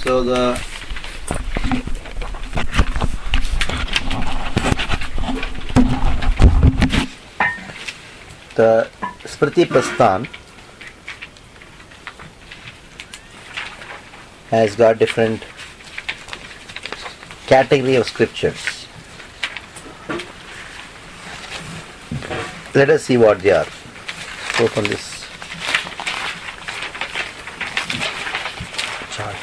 So the Smriti Prasthan has got different category of scriptures. Let us see what they are. Open this chart.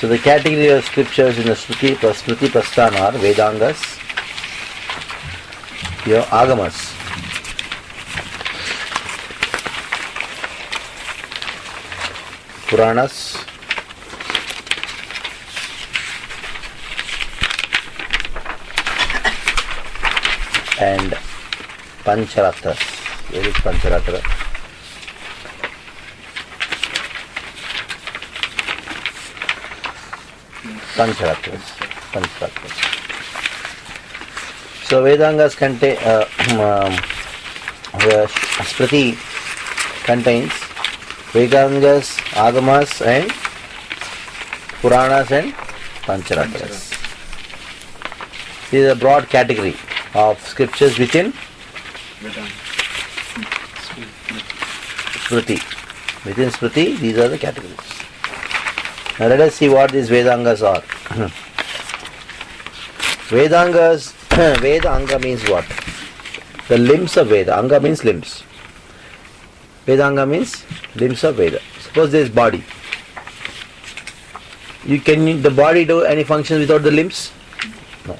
So the category of scriptures in the Smriti Prasthan are Vedangas, your Agamas, Puranas, and Pancharatras. Where is Pancharatra? Pancharatras. So Vedangas contain Smriti contains Vedangas, Agamas and Puranas and Pancharatras. This is a broad category of scriptures within Smriti. Within Smriti, these are the categories. Now let us see what these Vedangas are. Vedangas, Veda Anga means what? The limbs of Veda. Anga means limbs. Vedanga means limbs of Veda. Suppose there is body. Can the body do any function without the limbs? No.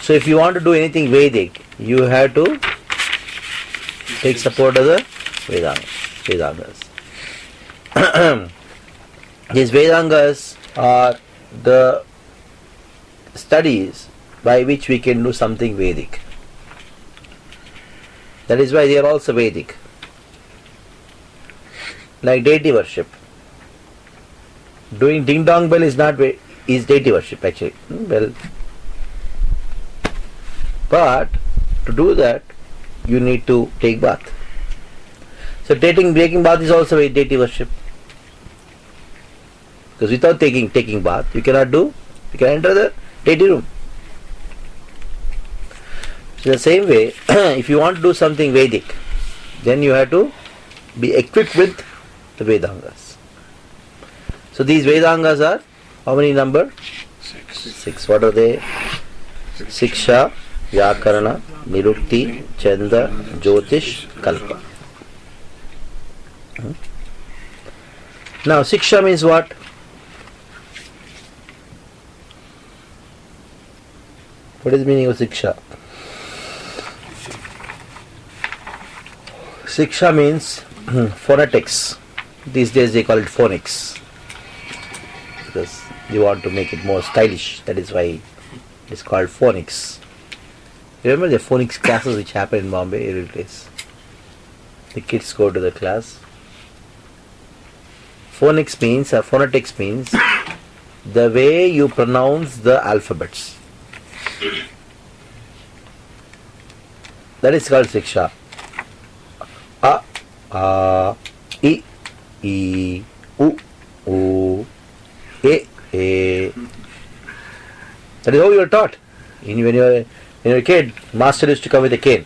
So if you want to do anything Vedic, you have to take support of the Vedangas. These Vedangas are the studies by which we can do something Vedic. That is why they are also Vedic. Like deity worship. Doing ding dong bell is deity worship actually. Well, but to do that you need to take bath. So taking bath is also a deity worship. Because without taking bath, you can enter the deity room. So the same way, if you want to do something Vedic, then you have to be equipped with the Vedangas. So these Vedangas are how many number? Six. What are they? Siksha, Vyakarana, Nirukti, Chanda, Jyotish, Kalpa. Now Siksha means what? What is the meaning of Siksha? Siksha means phonetics. These days they call it phonics. Because you want to make it more stylish. That is why it's called phonics. Remember the phonics classes which happen in Bombay every place? The kids go to the class. Phonics means, or phonetics means, the way you pronounce the alphabets. That is called Siksha. A, I, U, U, E. That is how you are taught. When you are a kid, master used to come with a cane.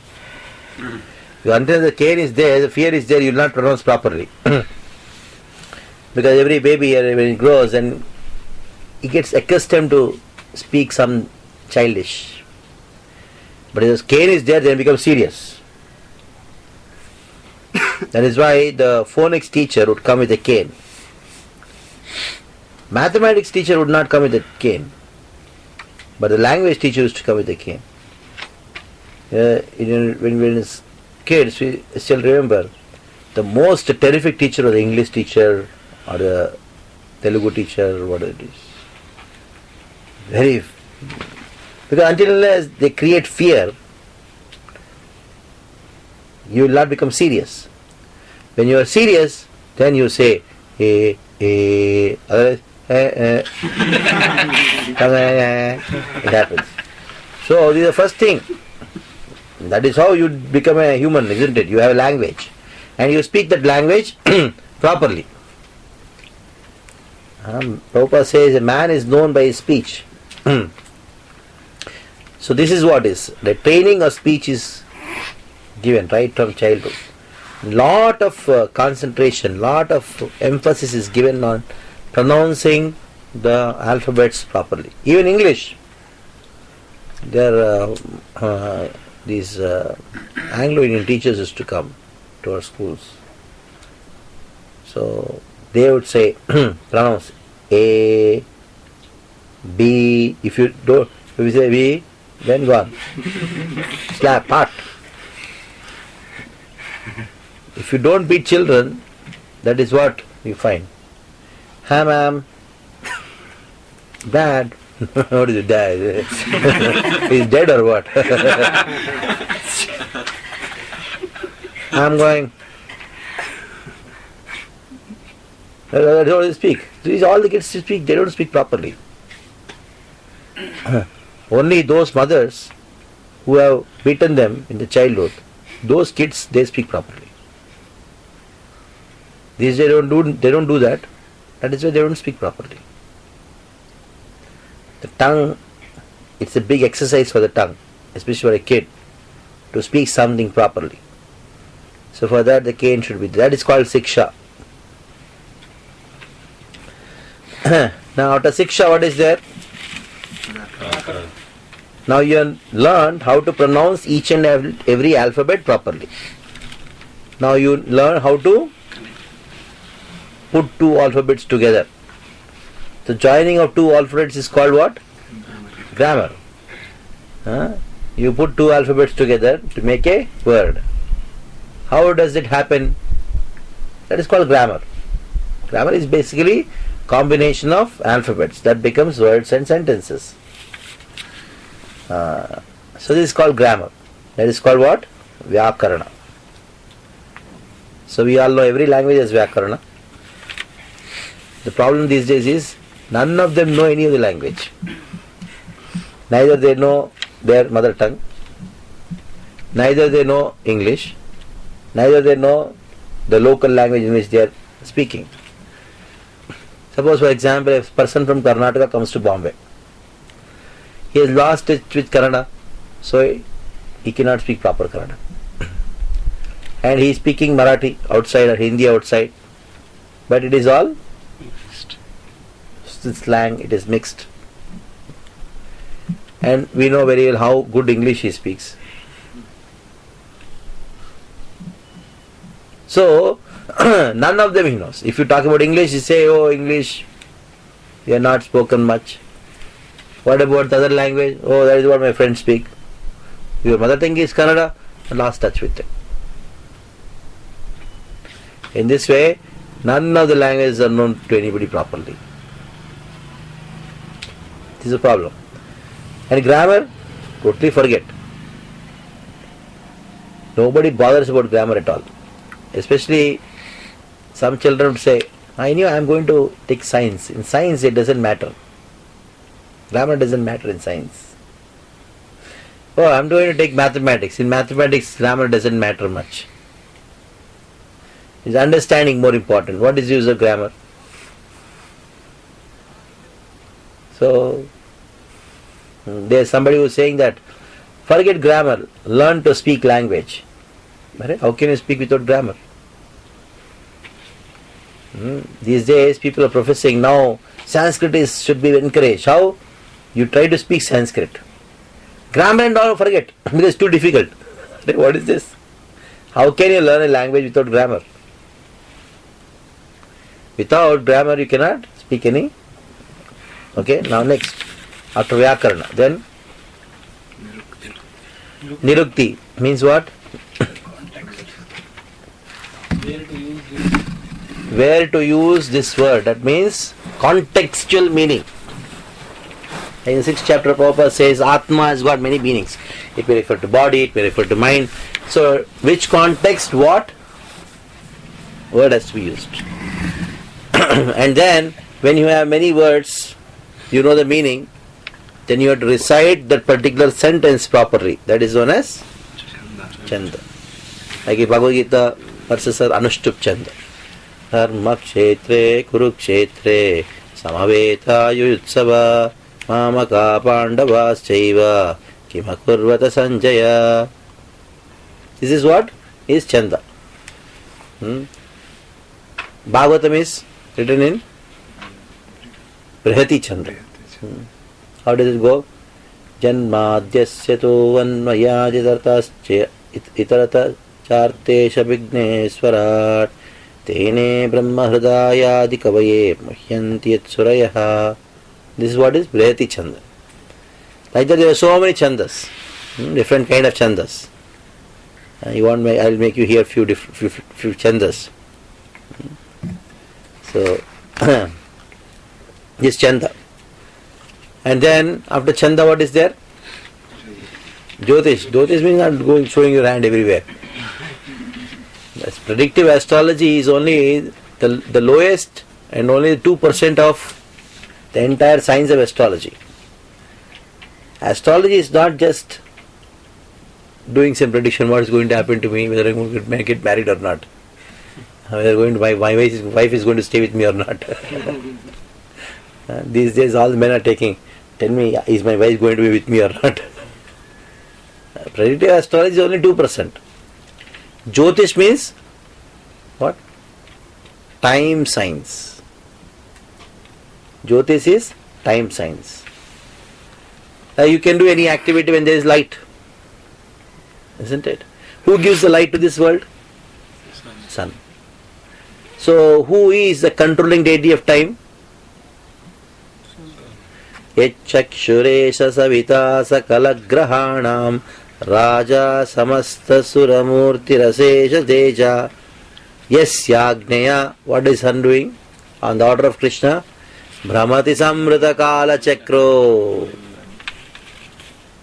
Until the cane is there, the fear is there, you will not pronounce properly. Because every baby, when he grows, and he gets accustomed to speak some childish. But if the cane is there, then it becomes serious. That is why the phonics teacher would come with a cane. Mathematics teacher would not come with a cane. But the language teacher used to come with a cane. When we were kids, we still remember the most terrific teacher was the English teacher or the Telugu teacher, whatever it is. Because until they create fear, you will not become serious. When you are serious, then you say, it happens. So this is the first thing. That is how you become a human, isn't it? You have a language. And you speak that language properly. Prabhupada says a man is known by his speech. So this is what is. The training of speech is given right from childhood. Lot of concentration, lot of emphasis is given on pronouncing the alphabets properly. Even English. There these Anglo-Indian teachers used to come to our schools. So they would say, pronounce A, B. If you say B, then go on. Slap, hot. If you don't beat children, that is what you find. Hi ma'am. Dad. What is it, dad? He's dead or what? I'm going. That's how they speak. These all the kids to speak, they don't speak properly. Only those mothers who have beaten them in the childhood, those kids, they speak properly. These they don't do that. That is why they don't speak properly. The tongue, it's a big exercise for the tongue, especially for a kid, to speak something properly. So for that the cane should be. That is called siksha. Now after siksha, what is there? Now you have learned how to pronounce each and every alphabet properly. Now you learn how to put two alphabets together. The joining of two alphabets is called what? Grammar. You put two alphabets together to make a word. How does it happen? That is called grammar. Grammar is basically combination of alphabets that becomes words and sentences. So this is called grammar. That is called what? Vyakarana. So we all know every language has Vyakarana. The problem these days is none of them know any of the language. Neither they know their mother tongue, neither they know English, neither they know the local language in which they are speaking. Suppose, for example, a person from Karnataka comes to Bombay. He has lost touch with Kannada, so he cannot speak proper Kannada. And he is speaking Marathi outside or Hindi outside, but it is all slang, it is mixed. And we know very well how good English he speaks. So, none of them he knows. If you talk about English, you say, oh, English, you are not spoken much. What about the other language? Oh, that is what my friends speak. Your mother tongue is Kannada, lost touch with it. In this way, none of the languages are known to anybody properly. This is a problem. And grammar, totally forget. Nobody bothers about grammar at all. Especially some children say, I knew I am going to take science. In science it doesn't matter. Grammar doesn't matter in science. Oh, I am going to take mathematics. In mathematics, grammar doesn't matter much. Is understanding more important. What is the use of grammar? So, there is somebody who is saying that forget grammar, learn to speak language. How can you speak without grammar? These days people are professing now Sanskrit should be encouraged. How? You try to speak Sanskrit. Grammar and all forget because it's too difficult. What is this? How can you learn a language without grammar? Without grammar you cannot speak any. Okay, now next. After Vyakarana. Then Nirukti means what? Where to use this word. That means contextual meaning. In the 6th chapter, Prabhupada says Atma has got many meanings. It may refer to body, it may refer to mind. So, which context, what word has to be used? And then, when you have many words, you know the meaning, then you have to recite that particular sentence properly. That is known as Chanda. Like in Bhagavad Gita, verses are Anushtup Chanda. Dharma kshetre kurukshetre samaveta yuyutsava mamaka pandavas chaiva kimakurvata sanjaya. This is what is Chanda. Bhagavatam is written in Brihati Chanda. How does it go? Janmadhyasya tu vanmayajitartasya itarata chartesha vigneswarat tene brahma hridayadi kavaye muhyanti yatsurayah. This is what is Brihati Chanda. Like that there are so many chandas, different kind of chandas. I will make you hear few chandas. So this Chanda. And then after Chanda what is there? Jyotish. Jyotish means not going showing your hand everywhere. That's predictive astrology is only the lowest and only 2% of the entire science of astrology. Astrology is not just doing some prediction what is going to happen to me, whether I'm going to get married or not, whether my wife is going to stay with me or not. These days all the men are taking, tell me, is my wife going to be with me or not? Predictive astrology is only 2%. Jyotish means what? Time science. Jyotish is time science. You can do any activity when there is light. Isn't it? Who gives the light to this world? Sun. So who is the controlling deity of time? Yachakshuresha savita sakala grahanam raja samasta suramurti rasesha deja. Yes, Yagneya. What is sun doing? On the order of Krishna, Brahmati samrita kala chakro.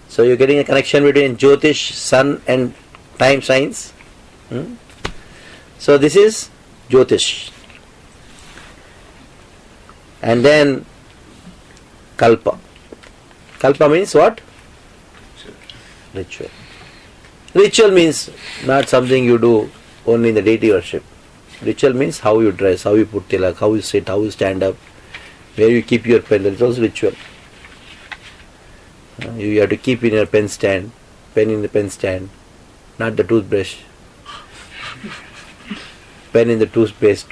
So you're getting a connection between Jyotish, sun and time science. So this is Jyotish. And then Kalpa. Kalpa means what? Ritual. Ritual means not something you do only in the deity worship. Ritual means how you dress, how you put tilak, how you sit, how you stand up, where you keep your pen. That is also ritual. You have to keep in your pen in the pen stand, not the toothbrush. Pen in the toothpaste.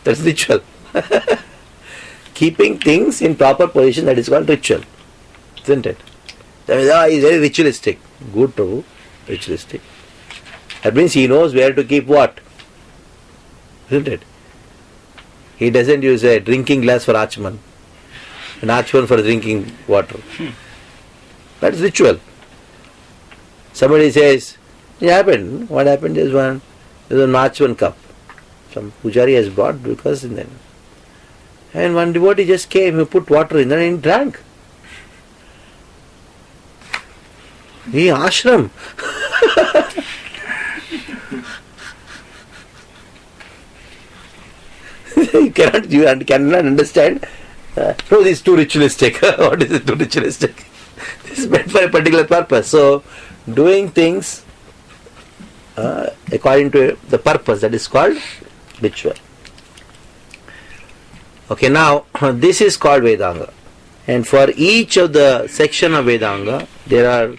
That's ritual. Keeping things in proper position, that is called ritual. Isn't it? That means, he's very ritualistic. Good, Prabhu. Ritualistic. That means he knows where to keep what. Isn't it? He doesn't use a drinking glass for Achman. An Achman for drinking water. That's ritual. Somebody says, it happened. What happened? There's an Achman cup. Some pujari has brought because in then. And one devotee just came, he put water in there and he drank. He ashram. You cannot understand. No, this is too ritualistic. What is it too ritualistic? This is meant for a particular purpose. So, doing things according to the purpose, that is called ritual. Okay, now this is called Vedanga. And for each of the section of Vedanga, there are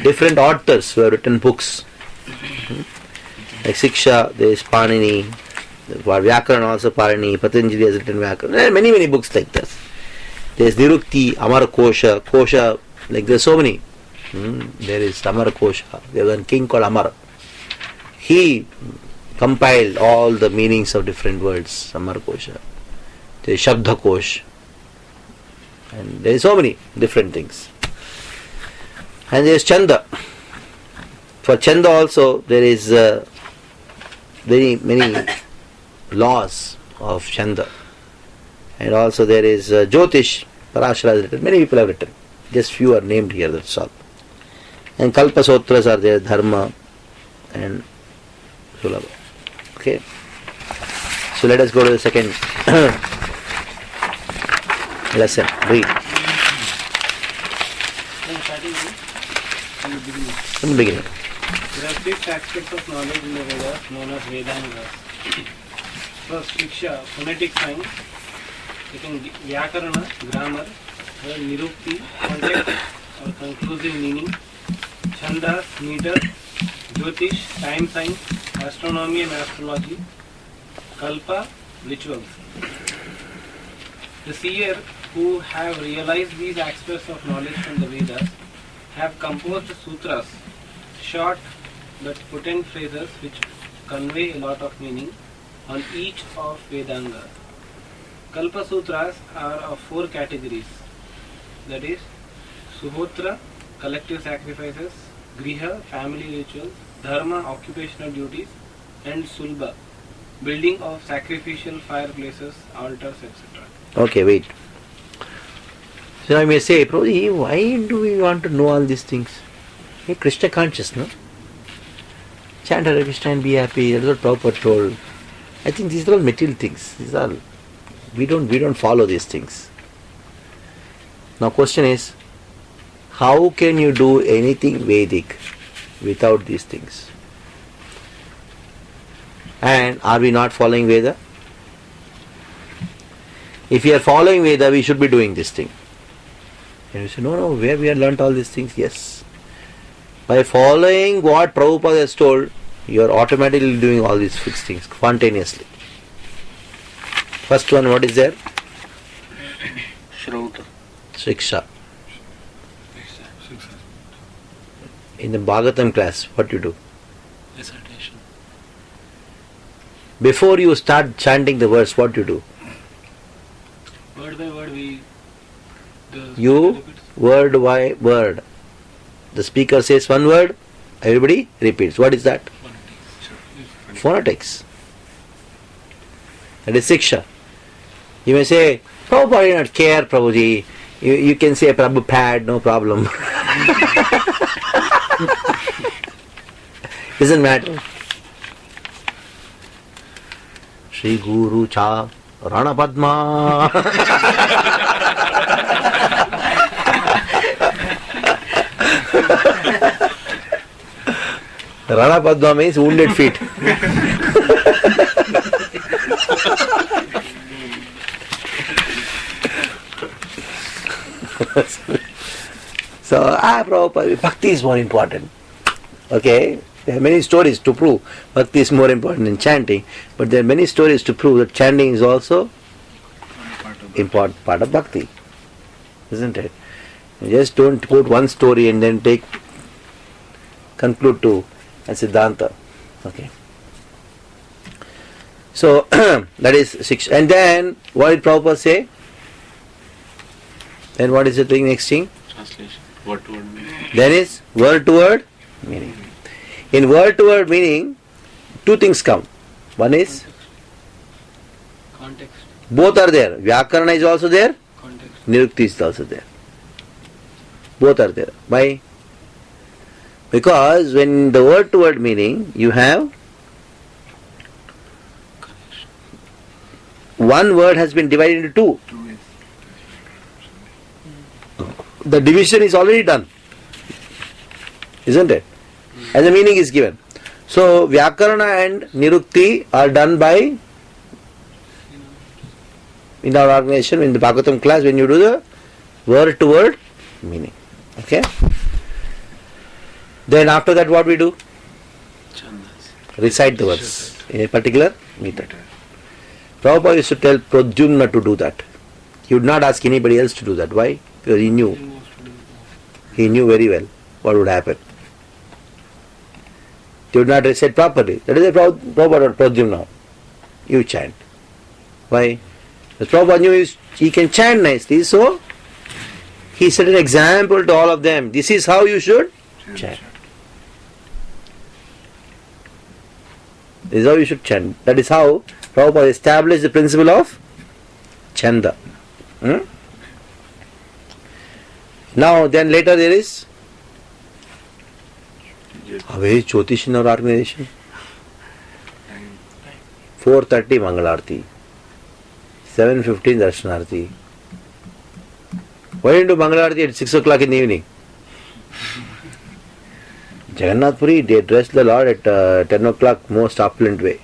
different authors who have written books. Like Siksha, there is Panini. For Vyakaran also Parani, Patanjali has written Vyakaran. There are many, many books like this. There is Nirukti, Amara Kosha, Kosha, like there are so many. There is Amara Kosha. There was a king called Amara. He compiled all the meanings of different words, Amara Kosha. There is Shabda Kosh. And there are so many different things. And there is Chanda. For Chanda also there is very many laws of Chanda. And also there is Jyotish, Parashara has written. Many people have written. Just few are named here, that's all. And Kalpa Sutras are there, Dharma and Sulabha. Okay. So let us go to the second lesson. Read. From the beginning. There are 6 aspects of knowledge in the Vedas known as Vedangas. First, Shiksha, phonetic science. Second, Vyakarana, grammar. Third, Nirukti, context or conclusive meaning. Chandas, meter. Jyotish, time science. Astronomy and astrology. Kalpa, rituals. The seer who have realized these aspects of knowledge from the Vedas have composed sutras, short but potent phrases which convey a lot of meaning on each of Vedanga. Kalpa Sutras are of 4 categories, that is Suhotra, collective sacrifices, Griha, family rituals, Dharma, occupational duties, and Sulba, building of sacrificial fireplaces, altars, etc. Okay, wait. So I may say, Prabhuji, why do we want to know all these things? Hey, Krishna conscious, no? Chant Hare Krishna and be happy. That's what Prabhupada told. I think these are all material things. These are we don't follow these things. Now, question is, how can you do anything Vedic without these things? And are we not following Veda? If we are following Veda, we should be doing this thing. And you say, no, where we have learnt all these things? Yes. By following what Prabhupada has told, you are automatically doing all these fixed things spontaneously. First one, what is there? Shrauta. Shiksha. In the Bhagavatam class, what you do? Recitation. Before you start chanting the verse, what you do? Word by word You, word by word. The speaker says one word, everybody repeats. What is that? Phonetics. That is Shiksha. You may say, Prabhupada did not care, Prabhuji. You can say Prabhupada, no problem. Doesn't matter. Shri Guru Cha Rana Padma. Rana Padma means wounded feet. So, Prabhupada, bhakti is more important. Okay? There are many stories to prove bhakti is more important than chanting, but there are many stories to prove that chanting is also important part of bhakti. Isn't it? You just don't quote one story and then conclude to a Siddhanta. Okay. So, that is 6. And then, what did Prabhupada say? Then what is the thing next thing? Translation. Word to word meaning. Then is word to word meaning. In word to word meaning, 2 things come. One is, context. both are there. Vyakarana is also there. Context. Nirukti is also there. Both are there. Why? Because when the word to word meaning, you have one word has been divided into 2. The division is already done. Isn't it? And the meaning is given. So, Vyakarana and Nirukti are done by, in our organization, in the Bhagavatam class, when you do the word to word meaning. Okay? Then after that, what we do? Chandas. Recite the verse in a particular meter. Prabhupada used to tell Pradyumna to do that. He would not ask anybody else to do that. Why? Because he knew. He knew very well what would happen. They would not recite properly. That is a Prabhupada Pradyumna. You chant. Why? Because Prabhupada knew he can chant nicely, so he set an example to all of them. This is how you should chant. This is how you should chant. That is how Prabhupada established the principle of Chanda. Now, then later there is a very Jyotish in our organization. 4:30 Mangalarti, 7:15 Darshanarti. Why don't you do Mangalarti at 6 o'clock in the evening? Jagannath Puri, they dressed the Lord at 10 o'clock, most opulent way.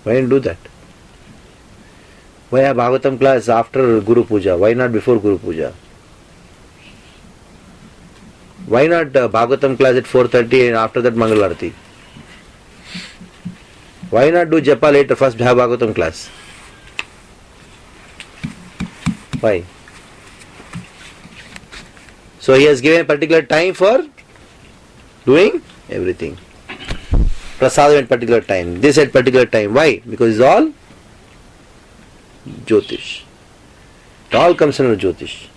Why didn't do that? Why have Bhagavatam class after Guru Puja? Why not before Guru Puja? Why not Bhagavatam class at 4:30 and after that Mangal Arati? Why not do Japa later, first have Bhagavatam class? Why? So he has given a particular time for doing everything. Prasadam at particular time, this at particular time. Why? Because it's all Jyotish. It all comes under Jyotish.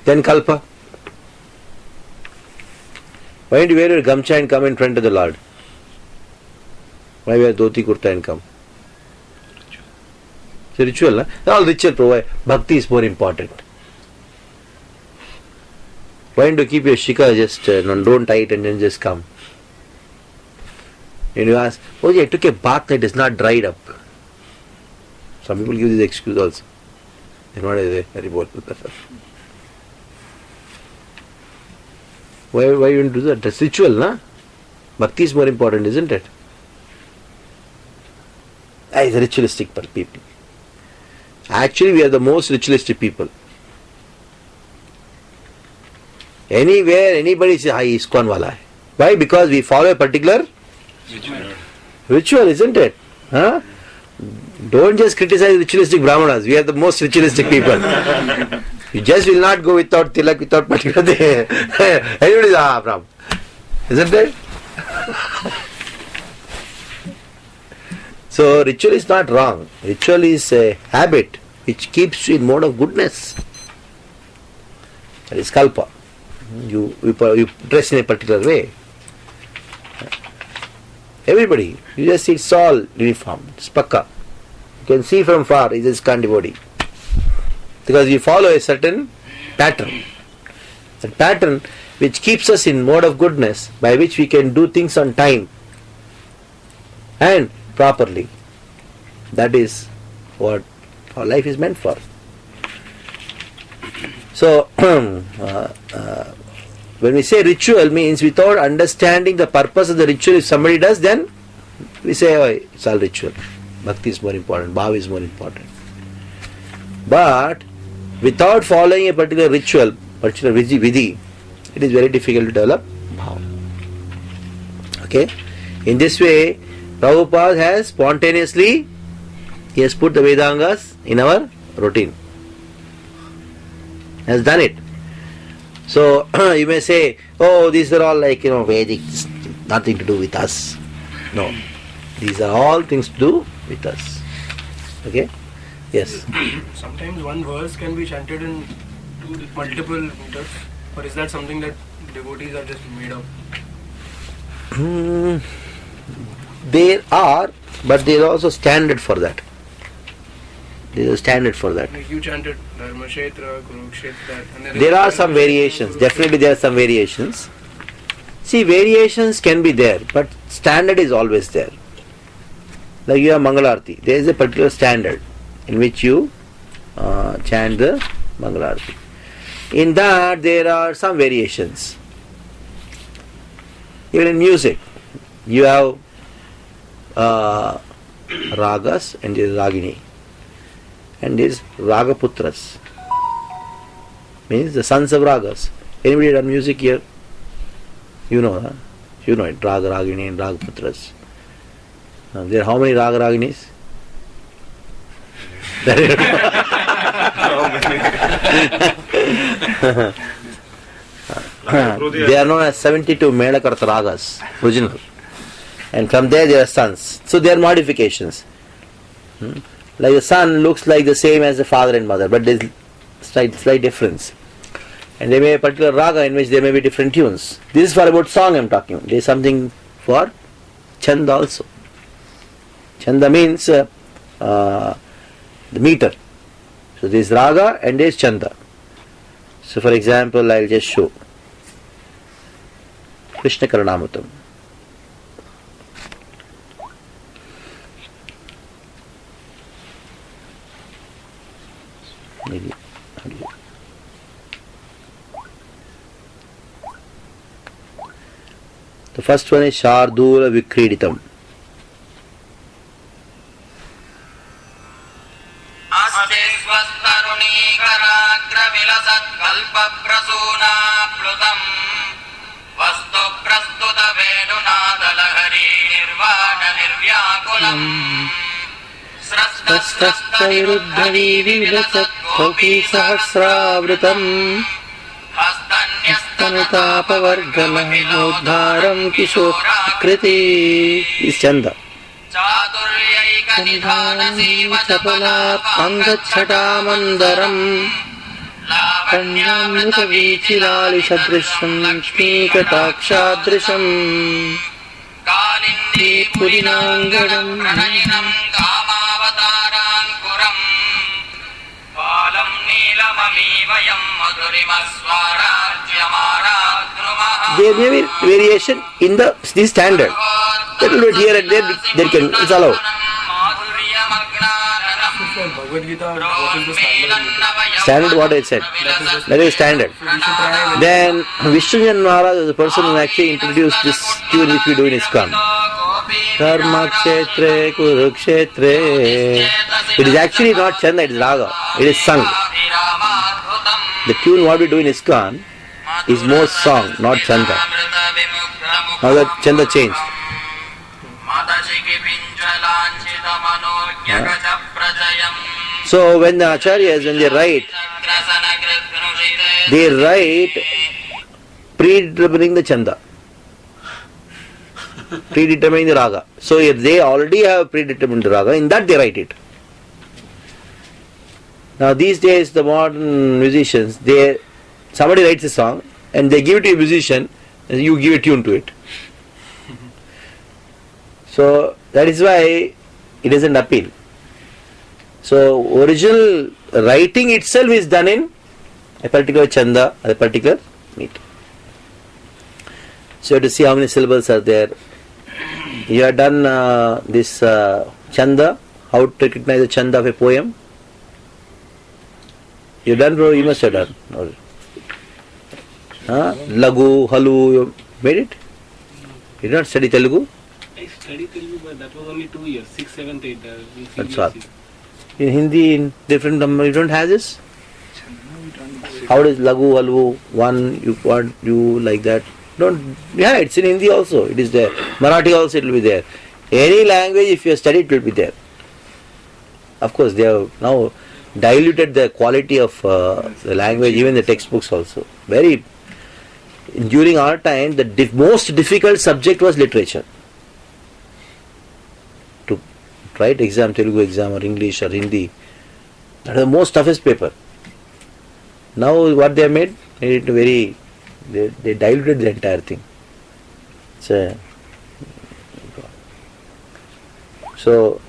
Then Kalpa. Why don't you wear your gamcha and come in front of the Lord? Why wear dhoti kurta and come? It's a ritual, huh? All ritual provide. Bhakti is more important. Why don't you keep your shika just don't tie it and then just come? And you ask, oh yeah, I took a bath that is not dried up. Some people give this excuse also. Then what is it? Why you don't do that? That's ritual, na? Bhakti is more important, isn't it? It's ritualistic people. Actually, we are the most ritualistic people. Anywhere, anybody says, hi, Iskcon wala hai. Why? Because we follow a particular ritual, isn't it? Huh? Don't just criticize ritualistic Brahmanas. We are the most ritualistic people. You just will not go without tilak, without particular day. Everybody is Brahman. Isn't it? So ritual is not wrong. Ritual is a habit which keeps you in mode of goodness. That is kalpa. You dress in a particular way. Everybody, you just see it's all uniform. It's pakka. You can see from far it's a Iskcon devotee. Because we follow a certain pattern. A pattern which keeps us in mode of goodness, by which we can do things on time and properly. That is what our life is meant for. So, when we say ritual, means without understanding the purpose of the ritual, if somebody does, then we say, oh, it's all ritual. Bhakti is more important, bhav is more important. But without following a particular ritual, particular vidhi, it is very difficult to develop bhav. Okay? In this way, Prabhupada has spontaneously, he has put the Vedangas in our routine. Has done it. So, you may say, oh, these are all like, Vedic, nothing to do with us. No. These are all things to do with us. Okay? Yes. Sometimes one verse can be chanted in multiple meters, or is that something that devotees are just made up? There are, but there is also standard for that. There is a standard for that. Like you chanted Dharmashetra, Kurukshetra. There are some variations. Definitely there are some variations. See, variations can be there, but standard is always there. Like you have Mangalarti. There is a particular standard in which you chant the Mangalarti. In that there are some variations. Even in music, you have ragas and there is ragini. And there is ragaputras. Means the sons of ragas. Anybody done music here? You know, huh? You know it. Raga Ragini and Ragaputras. There are how many Raga Raginis? They are known as 72 Medakarta Ragas, original. And from there are sons. So they are modifications. Like the son looks like the same as the father and mother, but there is slight difference. And there may be a particular raga in which there may be different tunes. This is for about song I am talking. There is something for chanda also. Chanda means the meter. So there is raga and there is chanda. So for example, I will just show. Krishna Karnamatam. The first one is Shardula Vikriditam. Sahasravritam Hastanyatapavargalamodharam Kishor Kriti is Chanda. Chapala Angachatamandaram Kanyamrita Vichilali Sadrisham Lakshmi Katakshadrisham Kalindi Purinangadam Pranayinam Kamavatarankuram Palam Nilamamivayam Madhurimaswarajyamaradrumaha. There may be variation in the standard. Little bit here and there can, it's allowed. Bhagavad Gita, what is the standard? Standard, what I said. That is standard. Then Vishnu Maharaj is the person who actually introduced this tune which we do in Iskcon. Karma Kshetre Kurukshetre. It is actually not Chanda, it is Raga. It is sung. The tune what we do in Iskcon is more song, not Chanda. Now the Chanda changed. So when the acharyas, when they write predetermining the chanda, predetermining the raga. So if they already have predetermined the raga, in that they write it. Now these days the modern musicians, somebody writes a song and they give it to a musician and you give a tune to it. So that is why it doesn't appeal. So original writing itself is done in a particular chanda, a particular meter. So you have to see how many syllables are there. You have done this chanda, how to recognize the chanda of a poem. You done, bro? You must have done. Lagu, halu, you made it? You did not study Telugu? I studied Telugu, but that was only 2 years, 6, 7, 8. That's all. In Hindi, in different number, you don't have this? How does Lagu, Halu, one, you like that? Don't, yeah, it's in Hindi also, it is there. Marathi also it will be there. Any language, if you study, it will be there. Of course, they have now diluted the quality of the language, even the textbooks also. During our time, the most difficult subject was literature. Write exam, Telugu exam or English or Hindi. That is the most toughest paper. Now what they have made it very, they diluted the entire thing. So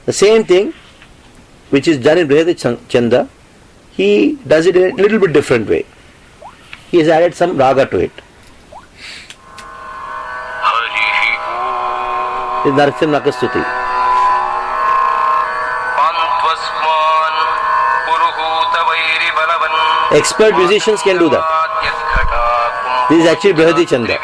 the same thing which is done in Brihad Chanda, he does it in a little bit different way. He has added some raga to it. This is Narsim Nakastuti. Expert musicians can do that. This is actually Brihadi Chanda.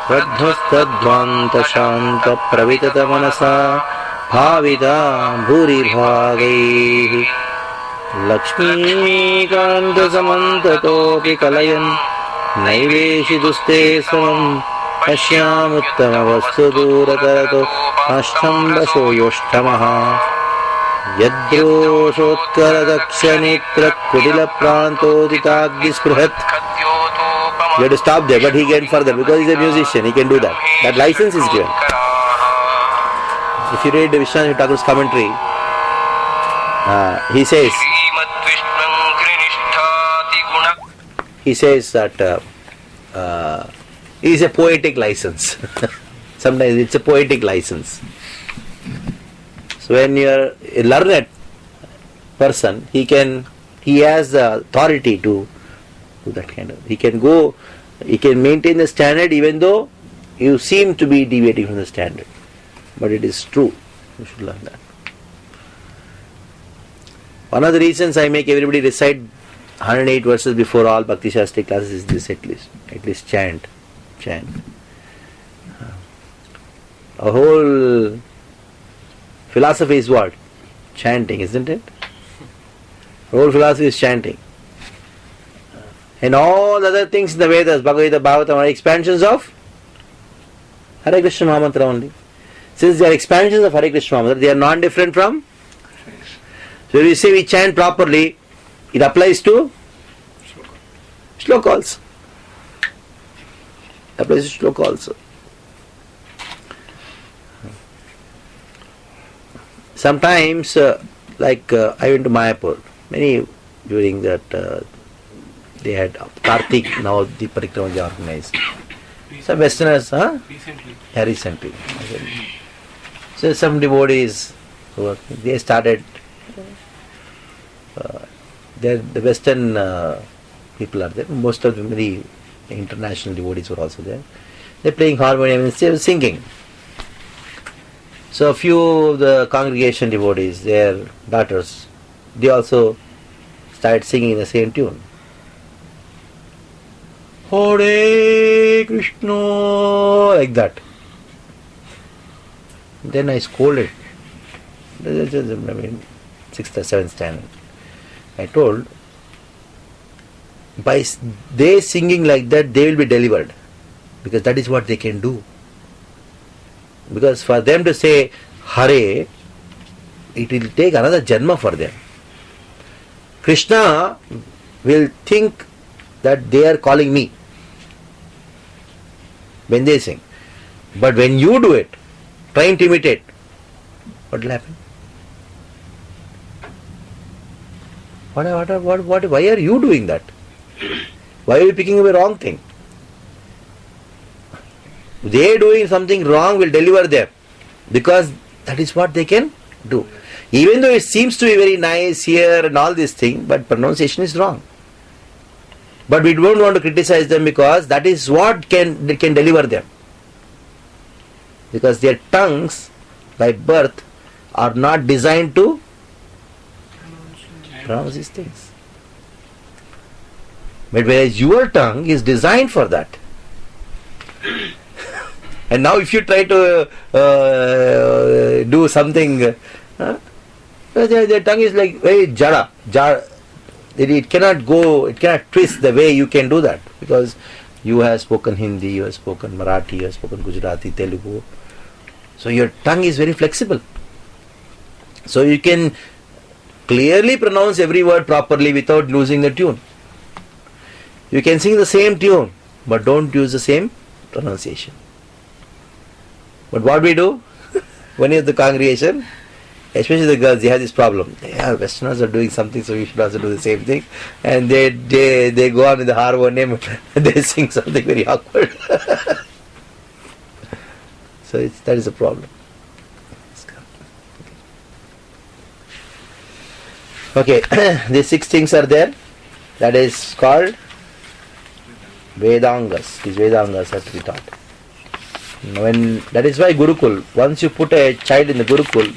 Radhastadvanta shanta pravitata manasa bhavita bhuri bhagaihi Lakshmi kanta samantatopi kalayan Naiveshi duste samam Ashyam uttama vastu duratarato Ashtam vasho yoshtamaha Yadroshotkara dakshanitra kudila pranto ditagdisprihat. You have to stop there, but he can further because he is a musician, he can do that. That license is given. If you read Vishwanath Thakur's commentary, he says that it is a poetic license. Sometimes it's a poetic license. So when you are a learned person, he has the authority to do that kind of. He can maintain the standard even though you seem to be deviating from the standard. But it is true. You should learn that. One of the reasons I make everybody recite 108 verses before all Bhakti Shastri classes is this, at least chant. Our whole philosophy is what? Chanting, isn't it? Our whole philosophy is chanting. And all other things in the Vedas, Bhagavad Gita, Bhagavatam, are expansions of Hare Krishna Mahamantra only. Since they are expansions of Hare Krishna Mahamantra, they are non-different from. So if you say we chant properly, it applies to shloka also. It applies to shloka also. Sometimes, I went to Mayapur, during that, they had Kartik, now the Parikrama they organized. Some Westerners, Recently. Yeah, recently. So some devotees, they started, the Western people are there, most of them, the international devotees were also there. They're playing harmonium and still singing. So a few of the congregation devotees, their daughters, they also started singing in the same tune. Hare Krishna, like that. Then I scolded. Sixth or seventh standard. I told, by they singing like that, they will be delivered. Because that is what they can do. Because for them to say Hare, it will take another janma for them. Krishna will think that they are calling me when they sing. But when you do it, trying to imitate, what will happen? Why are you doing that? Why are you picking up a wrong thing? They doing something wrong will deliver them, because that is what they can do. Even though it seems to be very nice here and all these things, but pronunciation is wrong. But we don't want to criticize them, because that is what can deliver them. Because their tongues by birth are not designed to pronounce these things. But whereas your tongue is designed for that. And now if you try to do something, their tongue is like very jada. It cannot go, it cannot twist the way you can do that. Because you have spoken Hindi, you have spoken Marathi, you have spoken Gujarati, Telugu. So your tongue is very flexible. So you can clearly pronounce every word properly without losing the tune. You can sing the same tune, but don't use the same pronunciation. But what we do, when is the congregation, especially the girls, they have this problem. Westerners are doing something, so we should also do the same thing. And they go on with the harmonium and they sing something very awkward. So that is a problem. Okay, these 6 things are there. That is called Vedangas. These Vedangas are to be taught. That is why Gurukul, once you put a child in the Gurukul,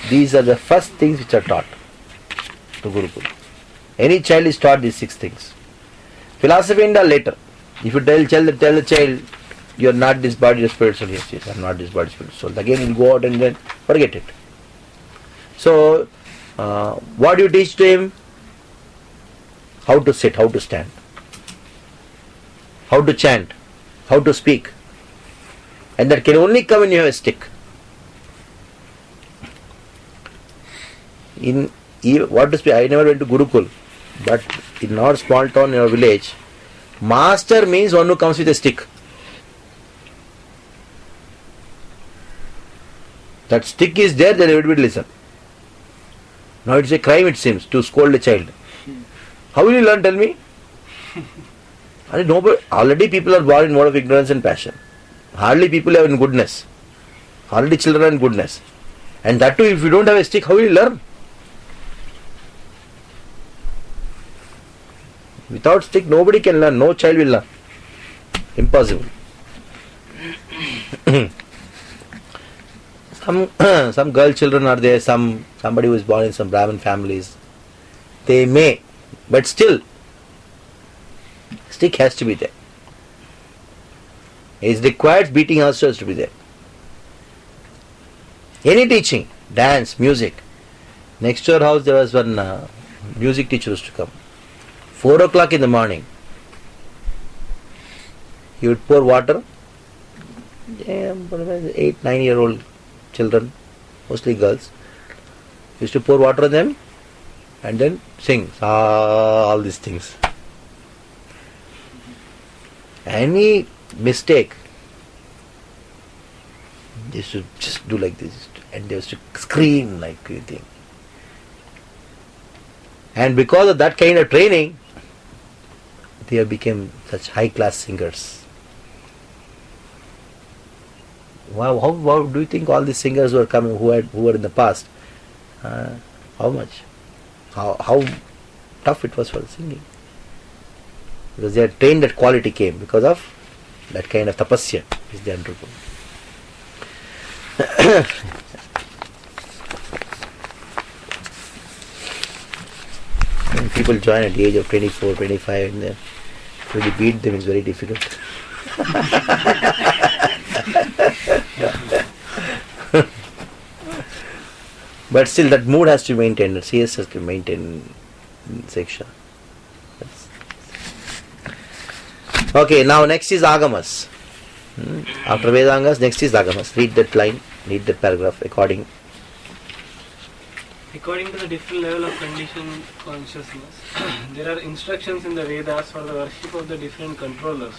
these are the first things which are taught to Gurukul. Any child is taught these 6 things. Philosophy and all later. If you tell the child, you are not this body, spirit, soul. Yes, I am not this body, spirit, soul. Again, he will go out and then forget it. So, what do you teach to him? How to sit, how to stand, how to chant, how to speak. And that can only come when you have a stick. What to speak? I never went to Gurukul, but in our small town, in our village, master means one who comes with a stick. That stick is there, then everybody will listen. Now it's a crime, it seems, to scold a child. How will you learn, tell me? Already people are born in mode of ignorance and passion. Hardly people are in goodness. Hardly children are in goodness. And that too, if you don't have a stick, how will you learn? Without stick, nobody can learn. No child will learn. Impossible. Some girl children are there, somebody who is born in some Brahmin families. They may, but still, stick has to be there. It requires beating also to be there. Any teaching, dance, music. Next to our house there was one music teacher used to come. 4 o'clock in the morning. He would pour water. 8, 9-year-old children, mostly girls, used to pour water on them and then sing all these things. Any mistake, they used to just do like this and they used to scream like anything. And because of that kind of training, they have become such high-class singers. Wow, how do you think all these singers who are coming, who were in the past, how much? How tough it was for singing? Because they are trained, that quality came because of that kind of tapasya which they undergo. When people join at the age of 24, 25 and then really beat them is very difficult. But still that mood has to be maintained, that CS has to be maintained in section. Okay, now next is Agamas. After Vedangas, next is Agamas. Read that line, read that paragraph according According to the different level of conditioned consciousness, there are instructions in the Vedas for the worship of the different controllers,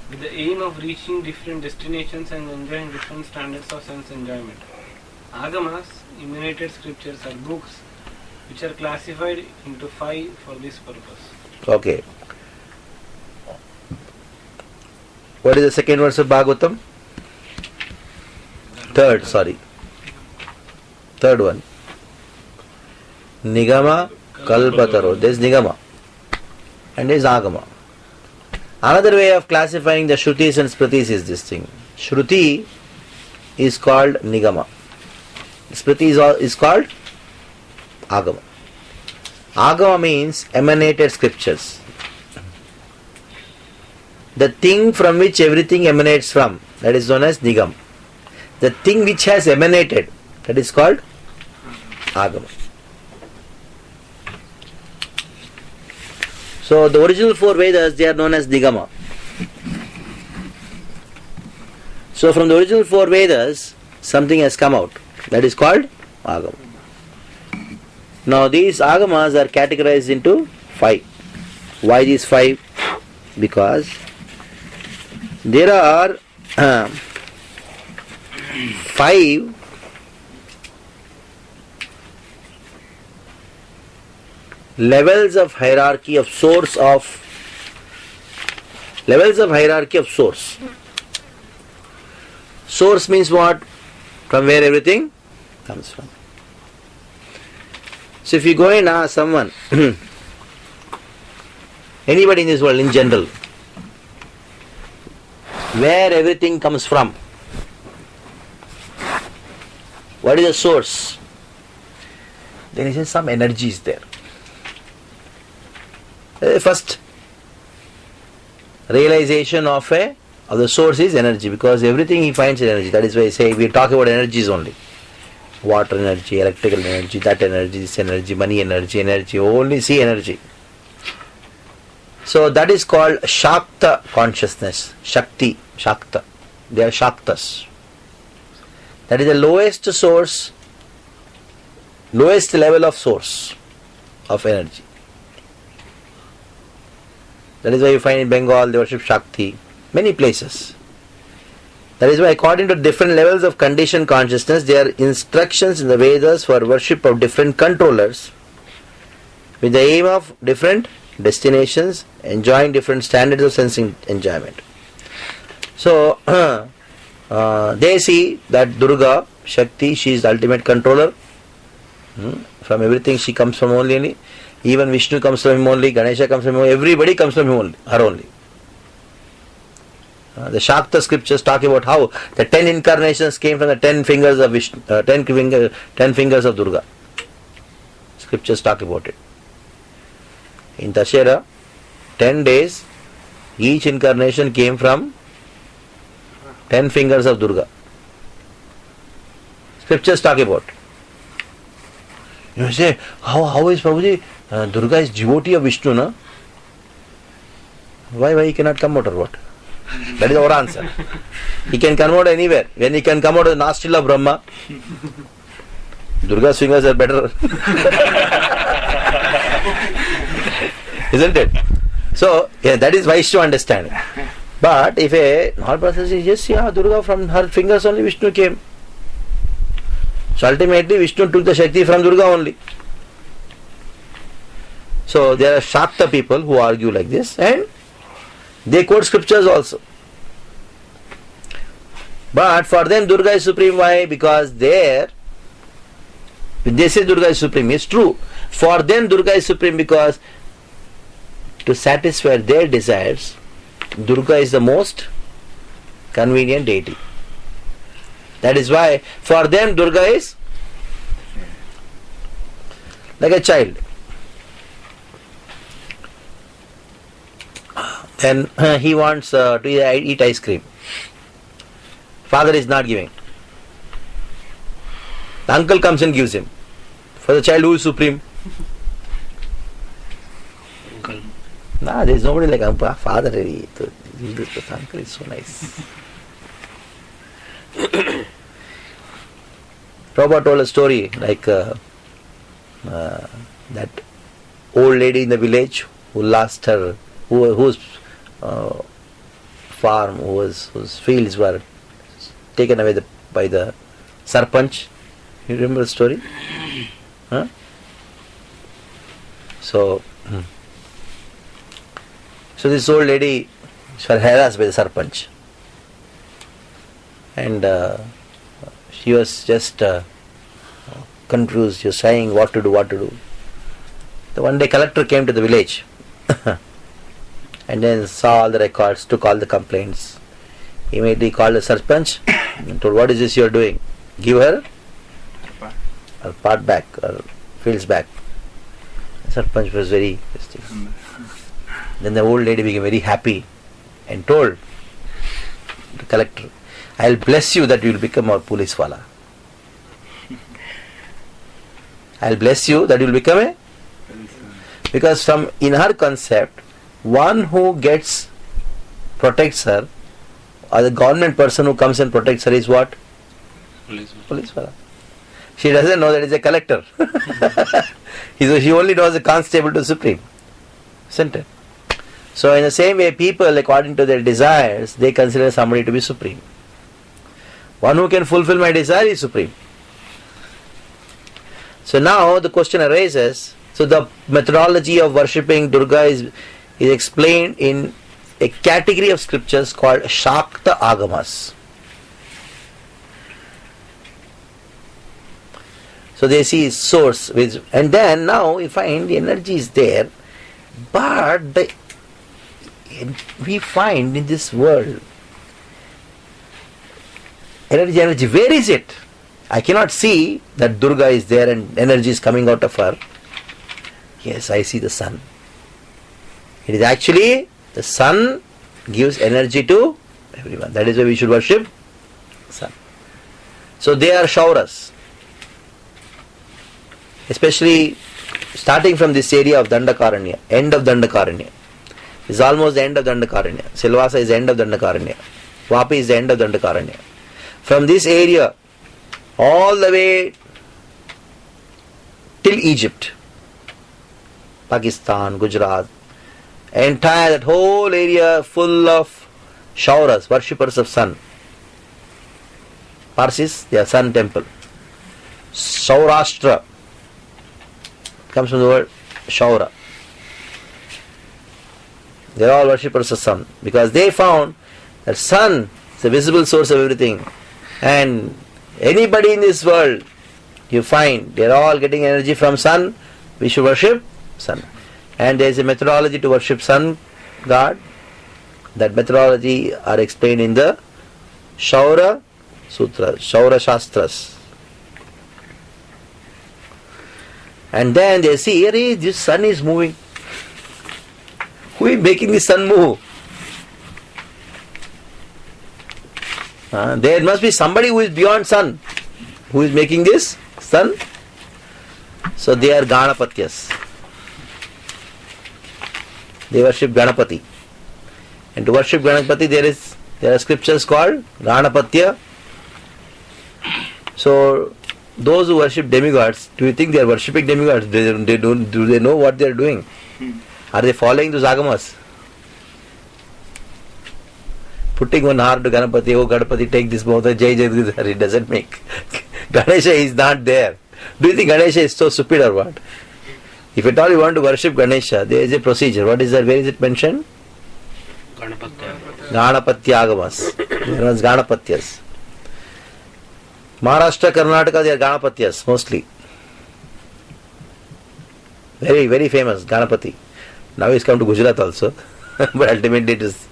with the aim of reaching different destinations and enjoying different standards of sense enjoyment. Agamas, emanated scriptures, are books which are classified into 5 for this purpose. Okay. What is the second verse of Bhagavatam? Third one. Nigama Kalpataro. There is Nigama and there is Agama. Another way of classifying the Shrutis and Smritis is this thing. Shruti is called Nigama. Smriti is called Agama. Agama means emanated scriptures. The thing from which everything emanates from, that is known as Nigam. The thing which has emanated, that is called Agama. So the original 4 Vedas, they are known as Nigama. So from the original 4 Vedas, something has come out. That is called Agama. Now these Agamas are categorized into 5. Why these 5? Because there are 5 levels of hierarchy of source Source means what? From where everything comes from. So if you go and ask someone, anybody in this world in general, where everything comes from, what is the source? Then he says some energy is there. First realization of the source is energy, because everything he finds in energy. That is why I say we talk about energies only. Water energy, electrical energy, that energy, this energy, money energy, only see energy. So that is called Shakta consciousness. Shakti, Shakta. They are Shaktas. That is the lowest source, lowest level of source of energy. That is why you find in Bengal they worship Shakti. Many places. That is why according to different levels of conditioned consciousness, there are instructions in the Vedas for worship of different controllers with the aim of different destinations, enjoying different standards of sensing enjoyment. So, they see that Durga, Shakti, she is the ultimate controller. From everything she comes from only. Even Vishnu comes from him only, Ganesha comes from him only, everybody comes from him only, her only. The Shakta scriptures talk about how the 10 incarnations came from the 10 fingers of Vishnu, 10 fingers of Durga. Scriptures talk about it. In Dashera, 10 days, each incarnation came from 10 fingers of Durga. Scriptures talk about. You say, how is Prabhuji? Durga is devotee of Vishnu, no? Why he cannot come out or what? That is our answer. He can come out anywhere. When he can come out of the nostril of Brahma, Durga's fingers are better. Isn't it? So, yeah, that is wise to understand. But if a normal person says, yes, yeah, Durga, from her fingers only Vishnu came. So ultimately Vishnu took the Shakti from Durga only. So there are Shakta people who argue like this, and they quote scriptures also. But for them Durga is supreme. Why? Because they say Durga is supreme. It's true. For them Durga is supreme because to satisfy their desires, Durga is the most convenient deity. That is why for them Durga is like a child. Then he wants to eat ice cream. Father is not giving. The uncle comes and gives him. For the child, who is supreme? Uncle. Nah, there is nobody like father. This uncle is so nice. Prabhupada told a story like that old lady in the village who lost her, whose farm, whose fields were taken away by the sarpanch. You remember the story? Huh? So this old lady was harassed by the sarpanch, and she was just confused. She was saying what to do. So one day collector came to the village and then saw all the records, took all the complaints. Immediately called the sarpanch and told, what is this you are doing? Give her her part back, her fields back. The sarpanch was very Then the old lady became very happy and told the collector, I will bless you that you will become our police wala. I will bless you that you will become a... Because in her concept, one who protects her, or the government person who comes and protects her is what? Police wala. She doesn't know that it's a collector. She only knows the constable to supreme. Isn't it? So in the same way, people, according to their desires, they consider somebody to be supreme. One who can fulfill my desire is supreme. So now the question arises, so the methodology of worshipping Durga is explained in a category of scriptures called Shakta Agamas. So they see source, and then now we find the energy is there, but we find in this world energy, where is it? I cannot see that Durga is there and energy is coming out of her. Yes, I see the sun. It is actually the sun gives energy to everyone. That is why we should worship sun. So they are showers. Especially starting from this area of Dandakaranya, end of Dandakaranya. It's almost the end of Dandakaranya. Silvasa is the end of Dandakaranya. Vapi is the end of Dandakaranya. From this area, all the way till Egypt, Pakistan, Gujarat, entire that whole area full of showers, worshippers of sun. Parsis, their sun temple. Saurashtra comes from the word Shaura. They are all worshippers of sun because they found that sun is the visible source of everything, and anybody in this world you find they are all getting energy from sun. We should worship sun, and there is a methodology to worship sun god That methodology are explained in the Shaura Sutras, Shaura Shastras. And then they see, here this sun is moving. Who is making the sun move? There must be somebody who is beyond sun, who is making this sun. So they are Ganapatyas. They worship Ganapati. And to worship Ganapati there are scriptures called Ganapatya. So those who worship demigods, do you think they are worshipping demigods? Do they know what they are doing? Are they following those agamas? Putting one heart to Ganapati, oh Ganapati, take this both, Jai Jai, it doesn't make. Ganesha is not there. Do you think Ganesha is so stupid or what? If at all you want to worship Ganesha, there is a procedure. What is that? Where is it mentioned? Ganapatya agamas. There was Ganapatyas. Maharashtra, Karnataka, they are Ganapatyas mostly. Very, very famous Ganapati. Now he's come to Gujarat also. But ultimately it was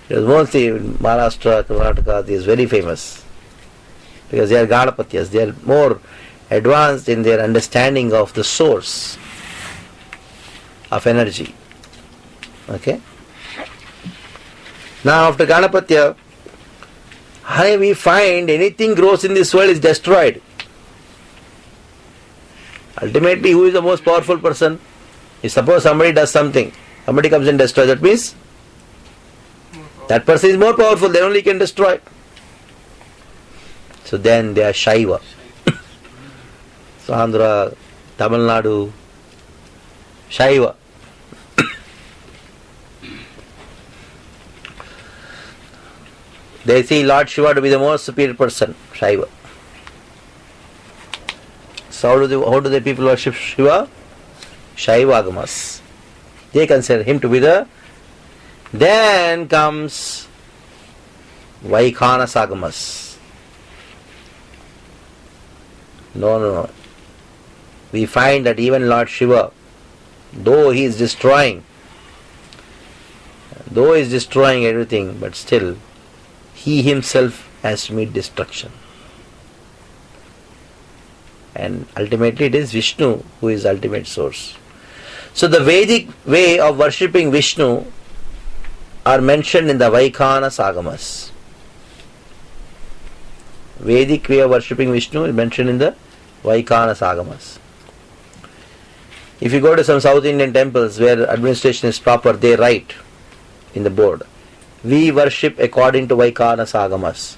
mostly in Maharashtra, Karnataka, he is very famous. Because they are Ganapatyas. They are more advanced in their understanding of the source of energy. Okay? Now after Ganapatya, how we find anything grows in this world is destroyed. Ultimately, who is the most powerful person? If suppose somebody does something, somebody comes and destroys, that means that person is more powerful, then only can destroy. So then they are Shaiva. So Andhra, Tamil Nadu, Shaiva. They see Lord Shiva to be the most superior person, Shaiva. So how do the people worship Shiva? Shaiva agamas. They consider him to be the. Then comes Vaikhanas agamas. No. We find that even Lord Shiva, though he is destroying everything, but still he himself has to meet destruction. And ultimately it is Vishnu who is ultimate source. So the Vedic way of worshipping Vishnu are mentioned in the Vaikhanas agamas. Vedic way of worshipping Vishnu is mentioned in the Vaikhanas agamas. If you go to some South Indian temples where administration is proper, they write in the board, we worship according to Vaikhanas agamas.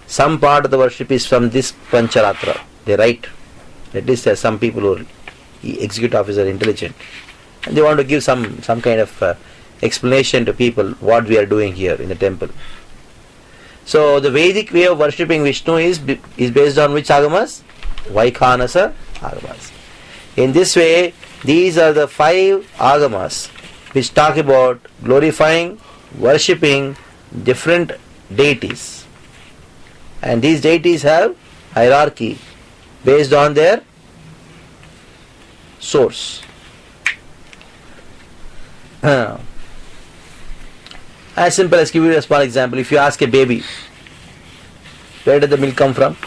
Some part of the worship is from this Pancharatra. They write. At least there are some people who are executive officer intelligent, and they want to give some kind of explanation to people what we are doing here in the temple. So the Vedic way of worshipping Vishnu is based on which agamas? Vaikhanasa agamas. In this way, these are the 5 agamas which talk about glorifying, worshipping different deities. And these deities have hierarchy based on their source. As simple as give you a small example. If you ask a baby, where did the milk come from?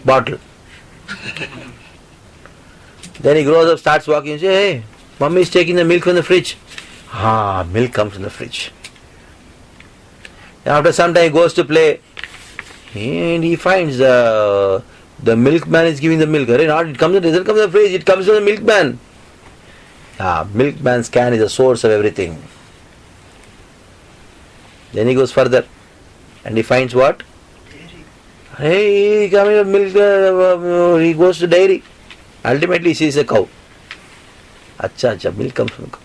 Bottle. Then he grows up, starts walking and says, hey, mommy is taking the milk from the fridge. Milk comes from the fridge. And after some time he goes to play and he finds the milkman is giving the milk. It doesn't come from the fridge, it comes from the milkman. Milkman's can is the source of everything. Then he goes further and he finds what? Hey, he coming with milk, he goes to dairy. Ultimately he sees a cow. Acha, milk comes from a cow.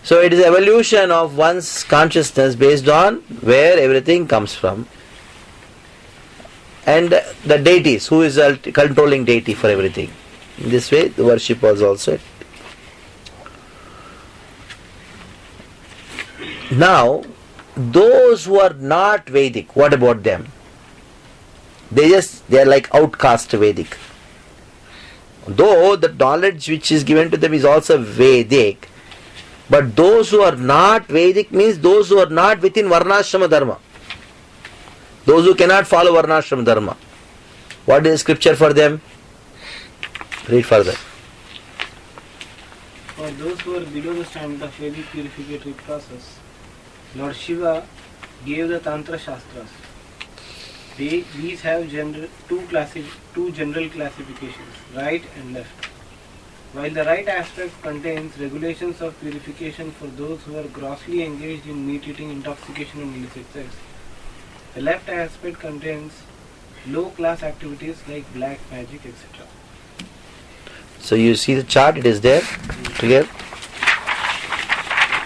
So it is evolution of one's consciousness based on where everything comes from. And the deities, who is the controlling deity for everything. In this way the worship was also. Now, those who are not Vedic, what about them? They are like outcast Vedic. Though the knowledge which is given to them is also Vedic, But those who are not Vedic means those who are not within Varnashrama Dharma. Those who cannot follow Varnashrama Dharma. What is scripture for them? Read further. For those who are below the standard of Vedic purificatory process, Lord Shiva gave the Tantra Shastras. These have two general classifications, right and left. While the right aspect contains regulations of purification for those who are grossly engaged in meat-eating, intoxication and illicit sex, the left aspect contains low-class activities like black magic, etc. So you see the chart, it is there, clear?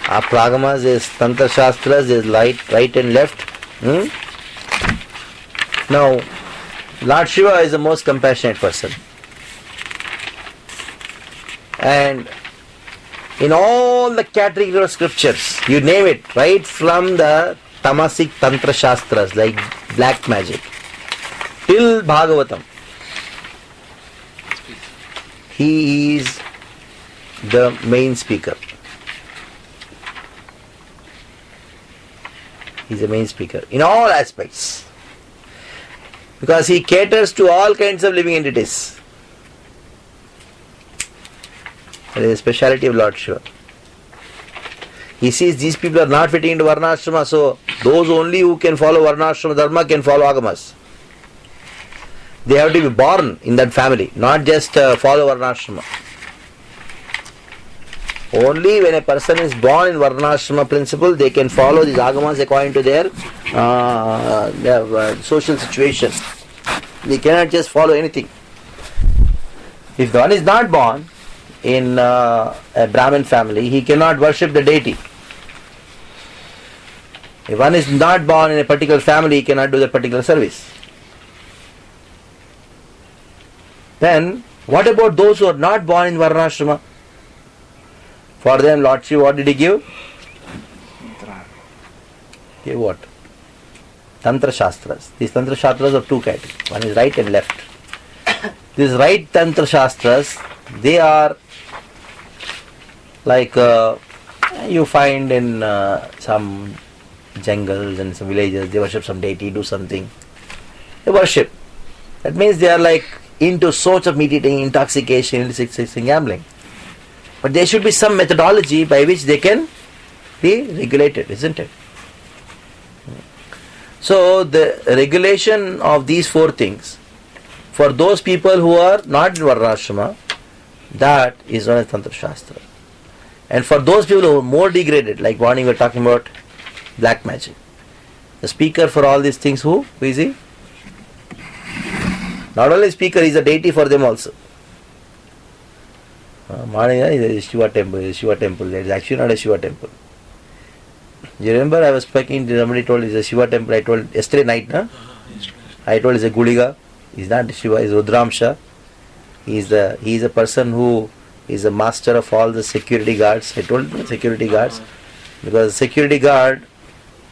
Our pragamas is Tantra Shastras, is right and left. Now, Lord Shiva is the most compassionate person. And in all the category of scriptures, you name it, right from the Tamasic Tantra Shastras like black magic till Bhagavatam, he is the main speaker. He is the main speaker in all aspects because he caters to all kinds of living entities. That is the speciality of Lord Shiva. He sees these people are not fitting into Varnashrama, so those only who can follow Varnashrama Dharma can follow Agamas. They have to be born in that family, not just follow Varnashrama. Only when a person is born in Varnashrama principle, they can follow these Agamas according to their social situation. They cannot just follow anything. If one is not born in a Brahmin family, he cannot worship the deity. If one is not born in a particular family, he cannot do that particular service. Then, what about those who are not born in Varnashrama? For them, Lord Shiva, what did he give? Give what? Tantra Shastras. These Tantra Shastras are two categories. One is right and left. These right Tantra Shastras, they are like you find in some jungles and some villages, they worship some deity, do something. They worship. That means they are like into sorts of meat eating, intoxication, illicit sex and gambling. But there should be some methodology by which they can be regulated, isn't it? So the regulation of these four things, for those people who are not in Varnashrama, that is known as Tantra Shastra. And for those people who are more degraded, like morning we were talking about black magic, the speaker for all these things, who is he? Not only speaker, he is a deity for them also. Morning is a Shiva temple. There is actually not a Shiva temple. You remember I was speaking, somebody told it's a Shiva temple. I told yesterday night, na? I told it's a Guliga. He's not Shiva, he's Rudramsha. He is a person who is a master of all the security guards. I told him security guards. Because security guard,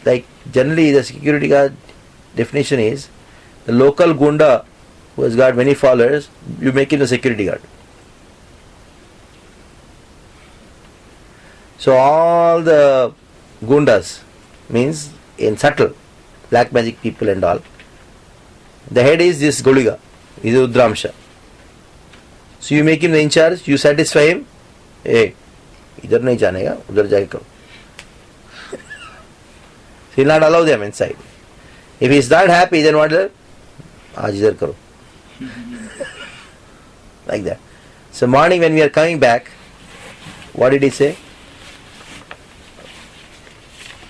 like generally the security guard definition is the local gunda who has got many followers, you make him the security guard. So all the gundas means in subtle black magic people and all. The head is this Guliga, is Rudramsha. So you make him the in charge, you satisfy him. Hey, idhar nahi janega, udhar jake karo. So he will not allow them inside. If he is not happy, then what? Aaj idhar karo. Like that. So morning when we are coming back, what did he say?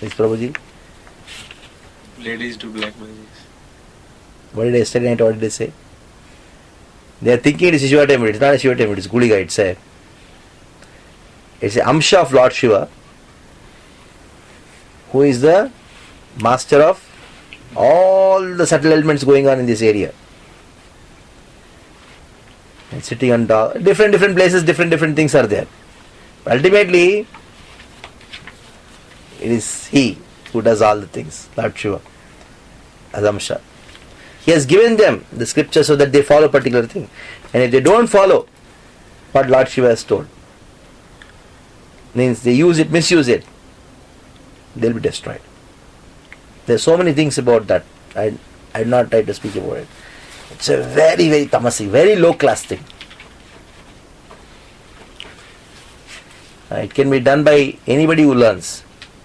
Yes, Prabhuji? Ladies do black magic. What did yesterday night, what did they say? They are thinking it is a Shiva temple. It is not a Shiva temple, it is Guliga. It's an Amsha of Lord Shiva, who is the master of all the subtle elements going on in this area. And sitting on different places, different things are there. But ultimately, it is he who does all the things, Lord Shiva, as Amsha. He has given them the scripture so that they follow a particular thing. And if they don't follow what Lord Shiva has told, means they use it, misuse it, they'll be destroyed. There's so many things about that. I'll not try to speak about it. It's a very, very tamasic, very low class thing. It can be done by anybody who learns.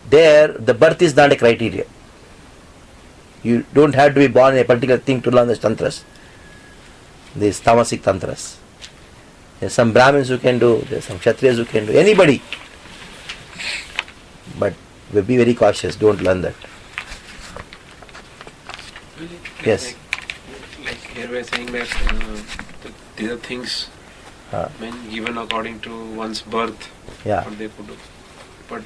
There, the birth is not a criteria. You don't have to be born in a particular thing to learn the tantras. These tamasic tantras. There's some Brahmins who can do, there's some Kshatriyas who can do, anybody. But be very cautious, don't learn that. Yes. Like here we are saying that these are things when given according to one's birth, Yeah. what they could do. But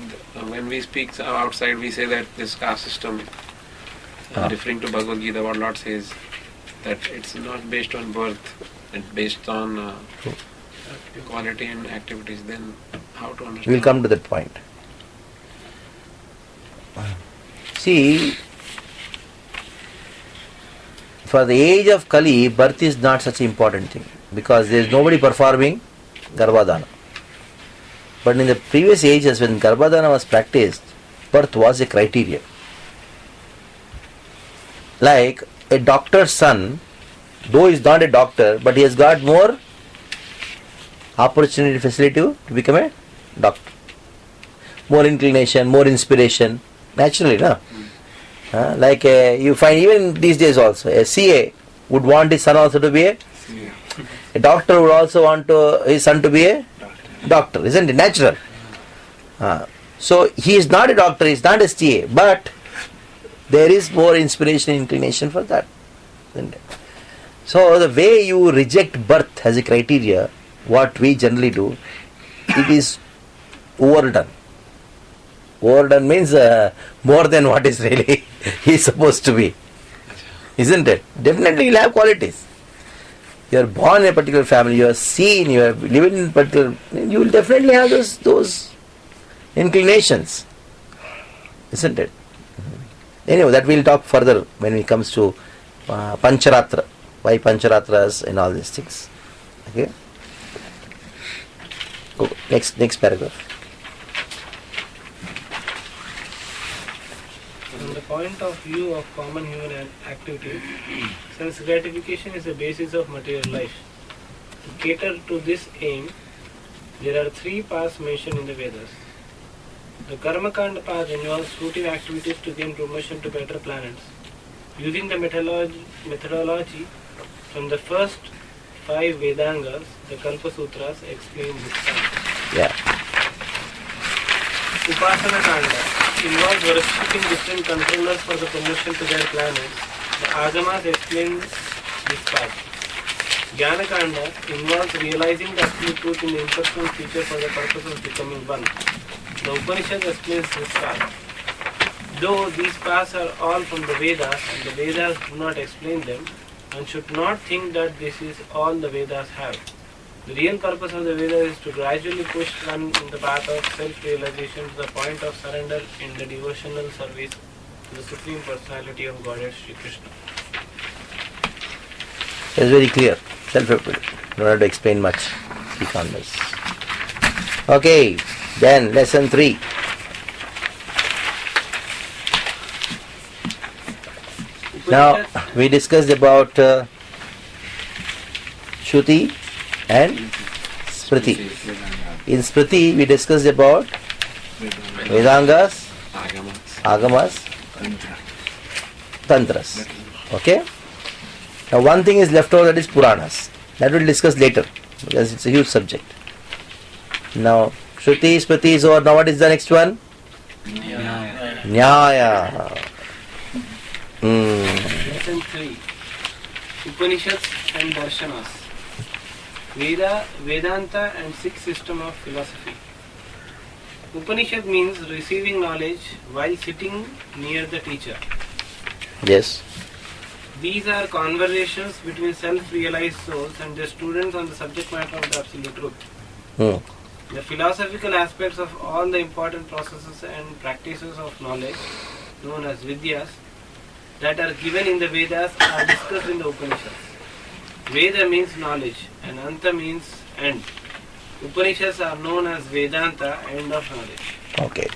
when we speak outside, we say that this caste system, referring to Bhagavad Gita, what Lord says, that it's not based on birth, it's based on quality and activities. Then how to understand? We'll come to that point. See, for the age of Kali, birth is not such an important thing because there is nobody performing Garbhadana. But in the previous ages when Garbhadana was practiced, birth was a criteria. Like a doctor's son, though he is not a doctor, but he has got more opportunity, facility to become a doctor. More inclination, more inspiration, naturally, no? Like you find even these days also, a CA would want his son also to be a doctor would also want his son to be a doctor, isn't it? Natural. So he is not a doctor, he is not a CA, but there is more inspiration and inclination for that. Isn't it? So the way you reject birth as a criteria, what we generally do, it is overdone. Overdone means more than what is really he is supposed to be. Isn't it? Definitely you will have qualities. You are born in a particular family, you are seen, you are living in a particular, you will definitely have those inclinations. Isn't it? Anyway, that we will talk further when it comes to Pancharatra. Why Pancharatras and all these things. Okay? Go, next paragraph. From the point of view of common human activities, since gratification is the basis of material life, to cater to this aim, there are 3 paths mentioned in the Vedas. The Karmakanda path involves fruitive activities to gain promotion to better planets. Using the methodology from the first 5 Vedangas, the Kalpa Sutras explain this path. Yeah. Upasana Kanda involves worshipping different controllers for the promotion to their planets. The Agamas explain this path. Jnana Kanda involves realizing the absolute truth in the impersonal feature for the purpose of becoming one. The Upanishad explains this path. Though these paths are all from the Vedas and the Vedas do not explain them, one should not think that this is all the Vedas have. The real purpose of the Vedas is to gradually push one in the path of self-realization to the point of surrender in the devotional service to the Supreme Personality of Godhead Sri Krishna. It's very clear. Self-evident. Don't have to explain much. Speak on this. Okay, then lesson 3. Now we discussed about Shruti and Smriti. In Smriti we discussed about Vedangas, Agamas, Tantras. Okay? Now one thing is left over, that is Puranas. That we'll discuss later because it's a huge subject. Now Shruti, Smriti is over. Now what is the next one? Nyaya. Lesson 3. Upanishads and Darshanas. Vedanta and 6th system of philosophy. Upanishad means receiving knowledge while sitting near the teacher. Yes. These are conversations between self-realized souls and their students on the subject matter of the absolute truth. The philosophical aspects of all the important processes and practices of knowledge, known as Vidyas, that are given in the Vedas are discussed in the Upanishads. Veda means knowledge and Anta means end. Upanishads are known as Vedanta, end of knowledge. Okay.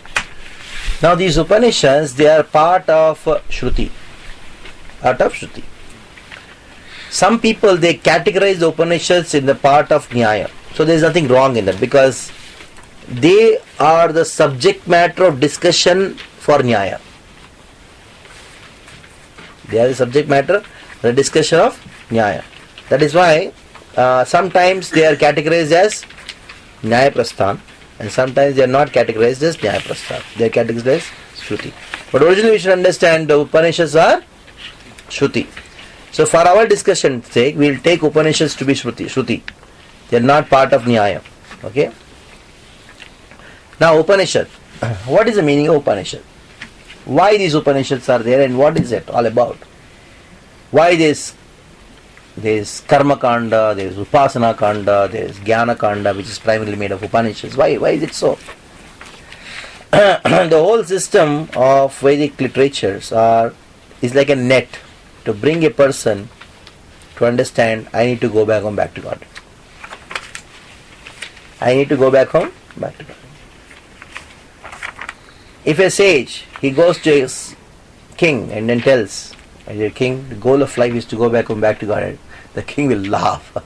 Now these Upanishads, they are part of Shruti. Part of Shruti. Some people, they categorize the Upanishads in the part of Nyaya. So there is nothing wrong in that, because they are the subject matter of discussion for Nyaya. They are the subject matter, the discussion of Nyaya. That is why sometimes they are categorized as Nyaya Prasthan, and sometimes they are not categorized as Nyaya Prasthan. They are categorized as Shruti. But originally we should understand the Upanishads are Shruti. So for our discussion's sake, we will take Upanishads to be Shruti. They are not part of Nyaya. Okay? Now Upanishad. What is the meaning of Upanishad? Why these Upanishads are there, and what is it all about? Why there is Karma Kanda, there is Upasana Kanda, there is Jnana Kanda, which is primarily made of Upanishads. Why is it so? The whole system of Vedic literatures is like a net to bring a person to understand, I need to go back home, back to God. I need to go back home, back to God. If a sage, he goes to his king and then tells, my dear king, the goal of life is to go back home, back to God, the king will laugh.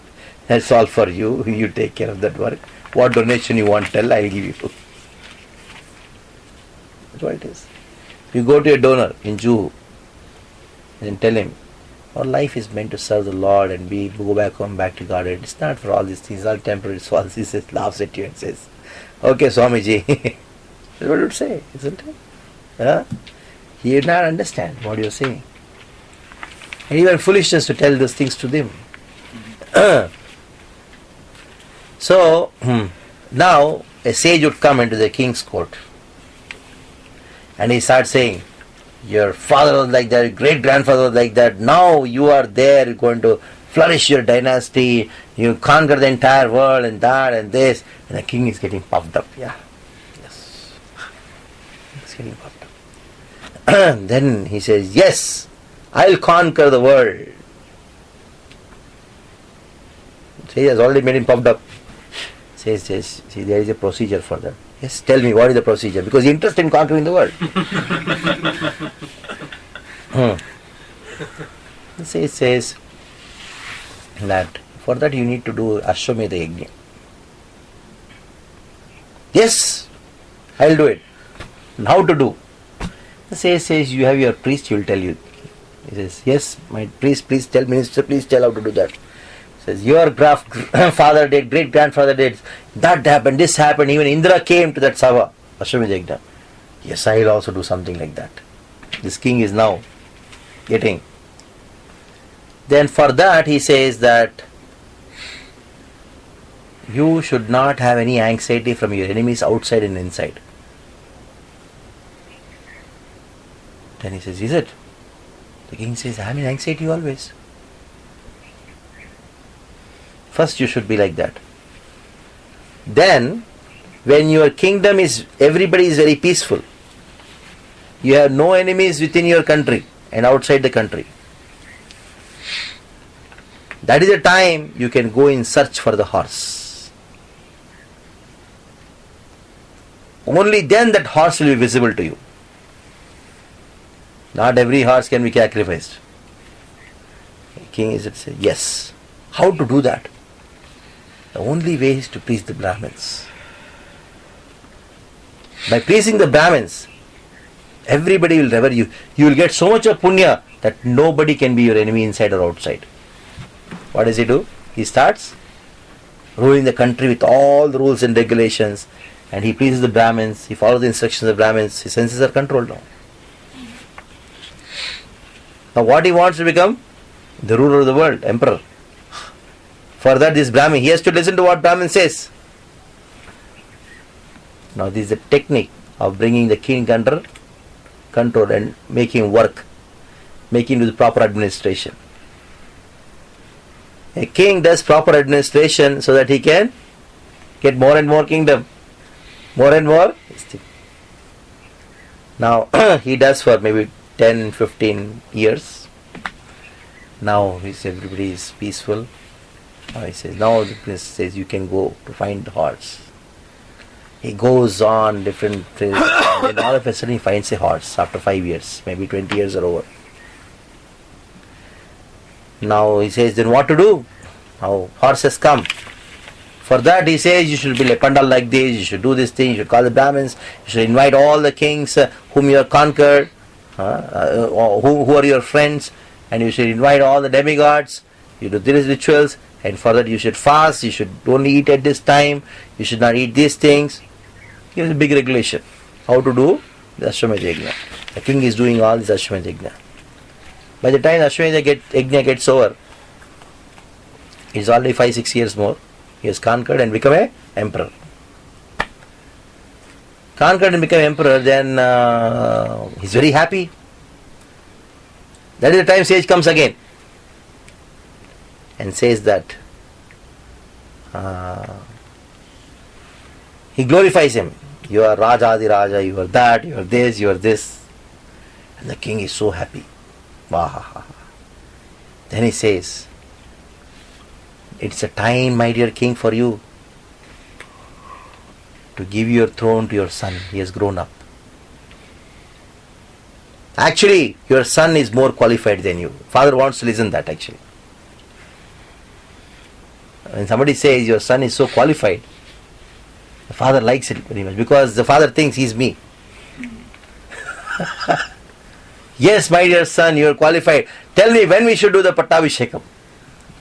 That's all for you. You take care of that work. What donation you want, tell, I'll give you. That's what it is. You go to a donor in Juhu and tell him, our life is meant to serve the Lord and we go back home, back to God. It's not for all these things, all temporary. So he says, laughs at you and says, okay, Swamiji. That's what it would say, isn't it? Huh? He did not understand what you're saying. And even foolishness to tell those things to them. So, now a sage would come into the king's court and he starts saying, your father was like that, your great-grandfather was like that, now you are there, you're going to flourish your dynasty, you conquer the entire world and that and this. And the king is getting puffed up. Yeah. Yes. He's getting puffed up. Then he says, yes, I'll conquer the world. So he has already made him puffed up. Says, see, there is a procedure for that. Yes, tell me, what is the procedure? Because he's interested in conquering the world. It says that for that you need to do Ashwamedha Yajna. Yes, I'll do it. And how to do? The sage says, you have your priest, he will tell you. He says, yes, my priest, please tell, minister, please tell how to do that. He says, your father did, great-grandfather did, that happened, this happened, even Indra came to that Sabha, Ashwamedha Yajna. Yes, I will also do something like that. This king is now getting. Then for that he says that you should not have any anxiety from your enemies outside and inside. Then he says, is it? The king says, I am in anxiety always. First you should be like that. Then, when your kingdom is, everybody is very peaceful, you have no enemies within your country and outside the country, that is the time you can go in search for the horse. Only then that horse will be visible to you. Not every horse can be sacrificed. The king is say, yes. How to do that? The only way is to please the Brahmins. By pleasing the Brahmins, everybody will revere you. You will get so much of punya that nobody can be your enemy inside or outside. What does he do? He starts ruling the country with all the rules and regulations, and he pleases the Brahmins, he follows the instructions of the Brahmins, his senses are controlled now. Now what he wants to become? The ruler of the world, emperor. For that this Brahmin, he has to listen to what Brahmin says. Now this is the technique of bringing the king under control and making him work, making him do the proper administration. A king does proper administration so that he can get more and more kingdom, more and more. Now he does for maybe 10, 15 years. Now everybody is peaceful. He says, now the prince says, you can go to find the horse. He goes on different things, and then all of a sudden he finds a horse after 5 years, maybe 20 years are over. Now he says, then what to do? Now horse has come. For that he says, you should build a pandal like this, you should do this thing, you should call the Brahmins, you should invite all the kings whom you have conquered, who are your friends, and you should invite all the demigods, you do these rituals, and for that you should fast, you should only eat at this time, you should not eat these things. Here's a big regulation. How to do the Ashwamedha Yajna. The king is doing all this Ashwamedha Yajna. By the time Ashwamedha Yajna gets over, it's already 5-6 years more. He has conquered and become an emperor. Conquered and become emperor, then he's very happy. That is the time sage comes again and says that he glorifies him. You are Raja Raja, you are that, you are this, you are this. And the king is so happy. Wahaha. Then he says, it's a time, my dear king, for you to give your throne to your son. He has grown up. Actually, your son is more qualified than you. Father wants to listen to that actually. When somebody says your son is so qualified, the father likes it very much because the father thinks he's me. Yes, my dear son, you are qualified. Tell me when we should do the Pattabhishekam.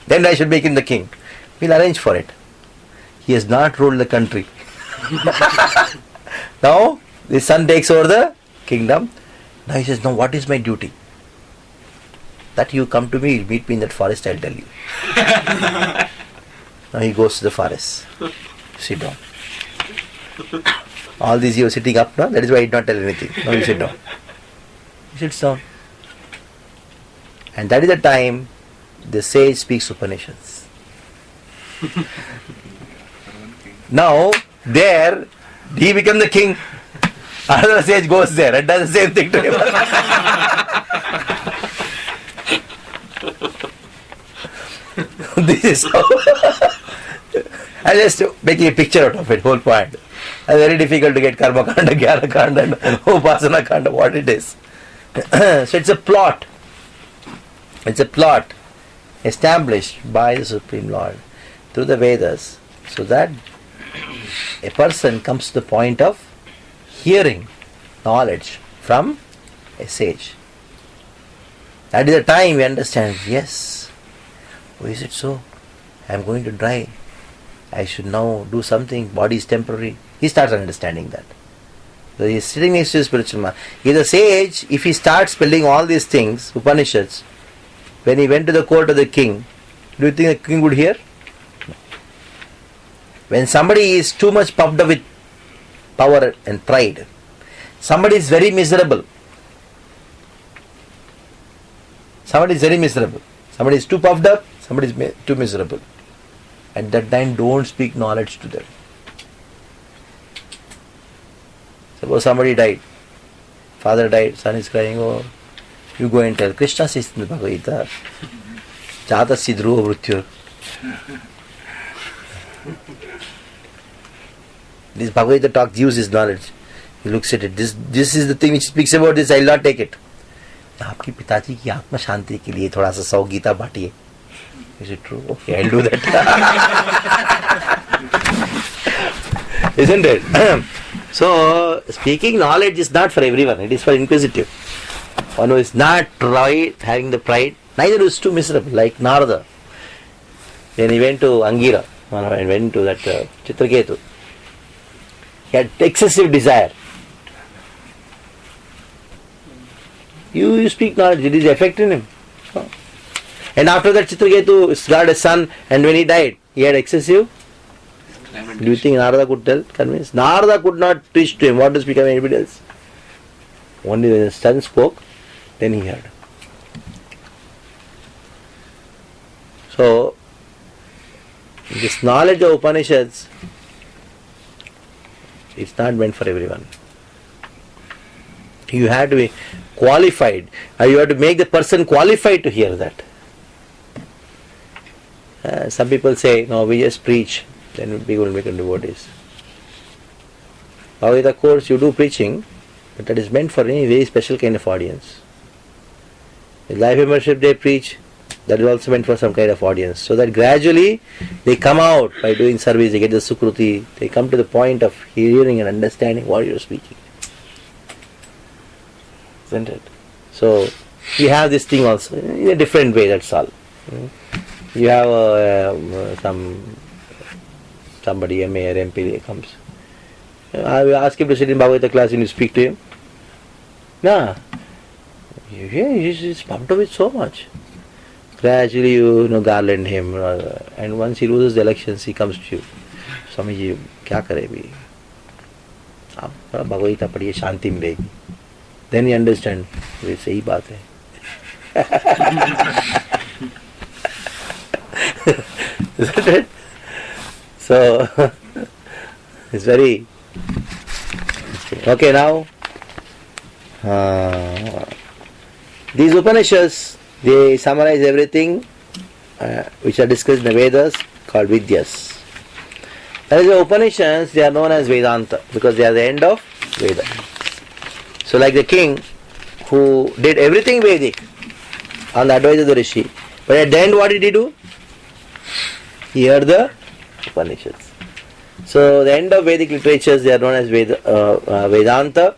Then I should make him the king. We'll arrange for it. He has not ruled the country. Now, the son takes over the kingdom. Now he says, now what is my duty? That you come to me, meet me in that forest, I'll tell you. Now he goes to the forest. Sit down. All these years sitting up now, that is why he did not tell anything. Now you sit down. He sits down. And that is the time the sage speaks Upanishads. Now, there, he becomes the king. Another sage goes there and does the same thing to him. This is how. I'm just making a picture out of it, whole point. It's very difficult to get Karma Kanda, Jnana Kanda, and Upasana Kanda, what it is. So it's a plot. It's a plot established by the Supreme Lord through the Vedas, so that a person comes to the point of hearing knowledge from a sage. That is the time we understand, yes, oh, is it so? I am going to die. I should now do something. Body is temporary. He starts understanding that. So he is sitting next to his spiritual man. He is a sage. If he starts spelling all these things, Upanishads, when he went to the court of the king, do you think the king would hear? No. When somebody is too much puffed up with power and pride, somebody is very miserable. Somebody is very miserable. Somebody is too puffed up, somebody is too miserable. At that time, don't speak knowledge to them. Suppose somebody died, father died, son is crying, oh, you go and tell. Krishna says in the Bhagavad Gita, Jatasya dhruva mrityur. This Bhagavad Gita talk gives his knowledge. He looks at it. This is the thing which speaks about this. I will not take it. आपकी पिताजी की आत्मा शांति के लिए थोड़ा सा 100 Gita बांटिए. Is it true? Okay, I'll do that. Isn't it? So, speaking knowledge is not for everyone. It is for inquisitive. One who is not right, having the pride, neither is too miserable, like Narada. When he went to Angira, when he went to that Chitraketu, he had excessive desire. You speak knowledge, it is affecting him. And after that Chitraketu got a son, and when he died, he had excessive. Do you think Narada could convince? Narada could not teach to him what to speak of anybody else. Only when the son spoke, then he heard. So, this knowledge of Upanishads is not meant for everyone. You have to be qualified, or you have to make the person qualified to hear that. Some people say, no, we just preach, then we will become devotees. Bhagavad course, you do preaching, but that is meant for any very special kind of audience. The life membership they preach, that is also meant for some kind of audience. So that gradually they come out by doing service, they get the sukruti, they come to the point of hearing and understanding what you are speaking. Isn't it? So we have this thing also in a different way, that's all. You have somebody, MA or MP comes. I will ask him to sit in Bhagavad class and you speak to him. Nah. Yeah, he's pumped up with so much. Gradually you garland him, and once he loses the elections, he comes to you. Swamiji, kya kare bhi? Aap Bhagavad Gita padhiye, shanti milegi. Then you understand, ये सही बात है. Isn't it? So, it's very okay now. These Upanishads, they summarize everything which are discussed in the Vedas called Vidyas. That is, the Upanishads, they are known as Vedanta because they are the end of Veda. So like the king who did everything Vedic on the advice of the Rishi, but at the end what did he do? He heard the Upanishads. So the end of Vedic literatures, they are known as Vedanta,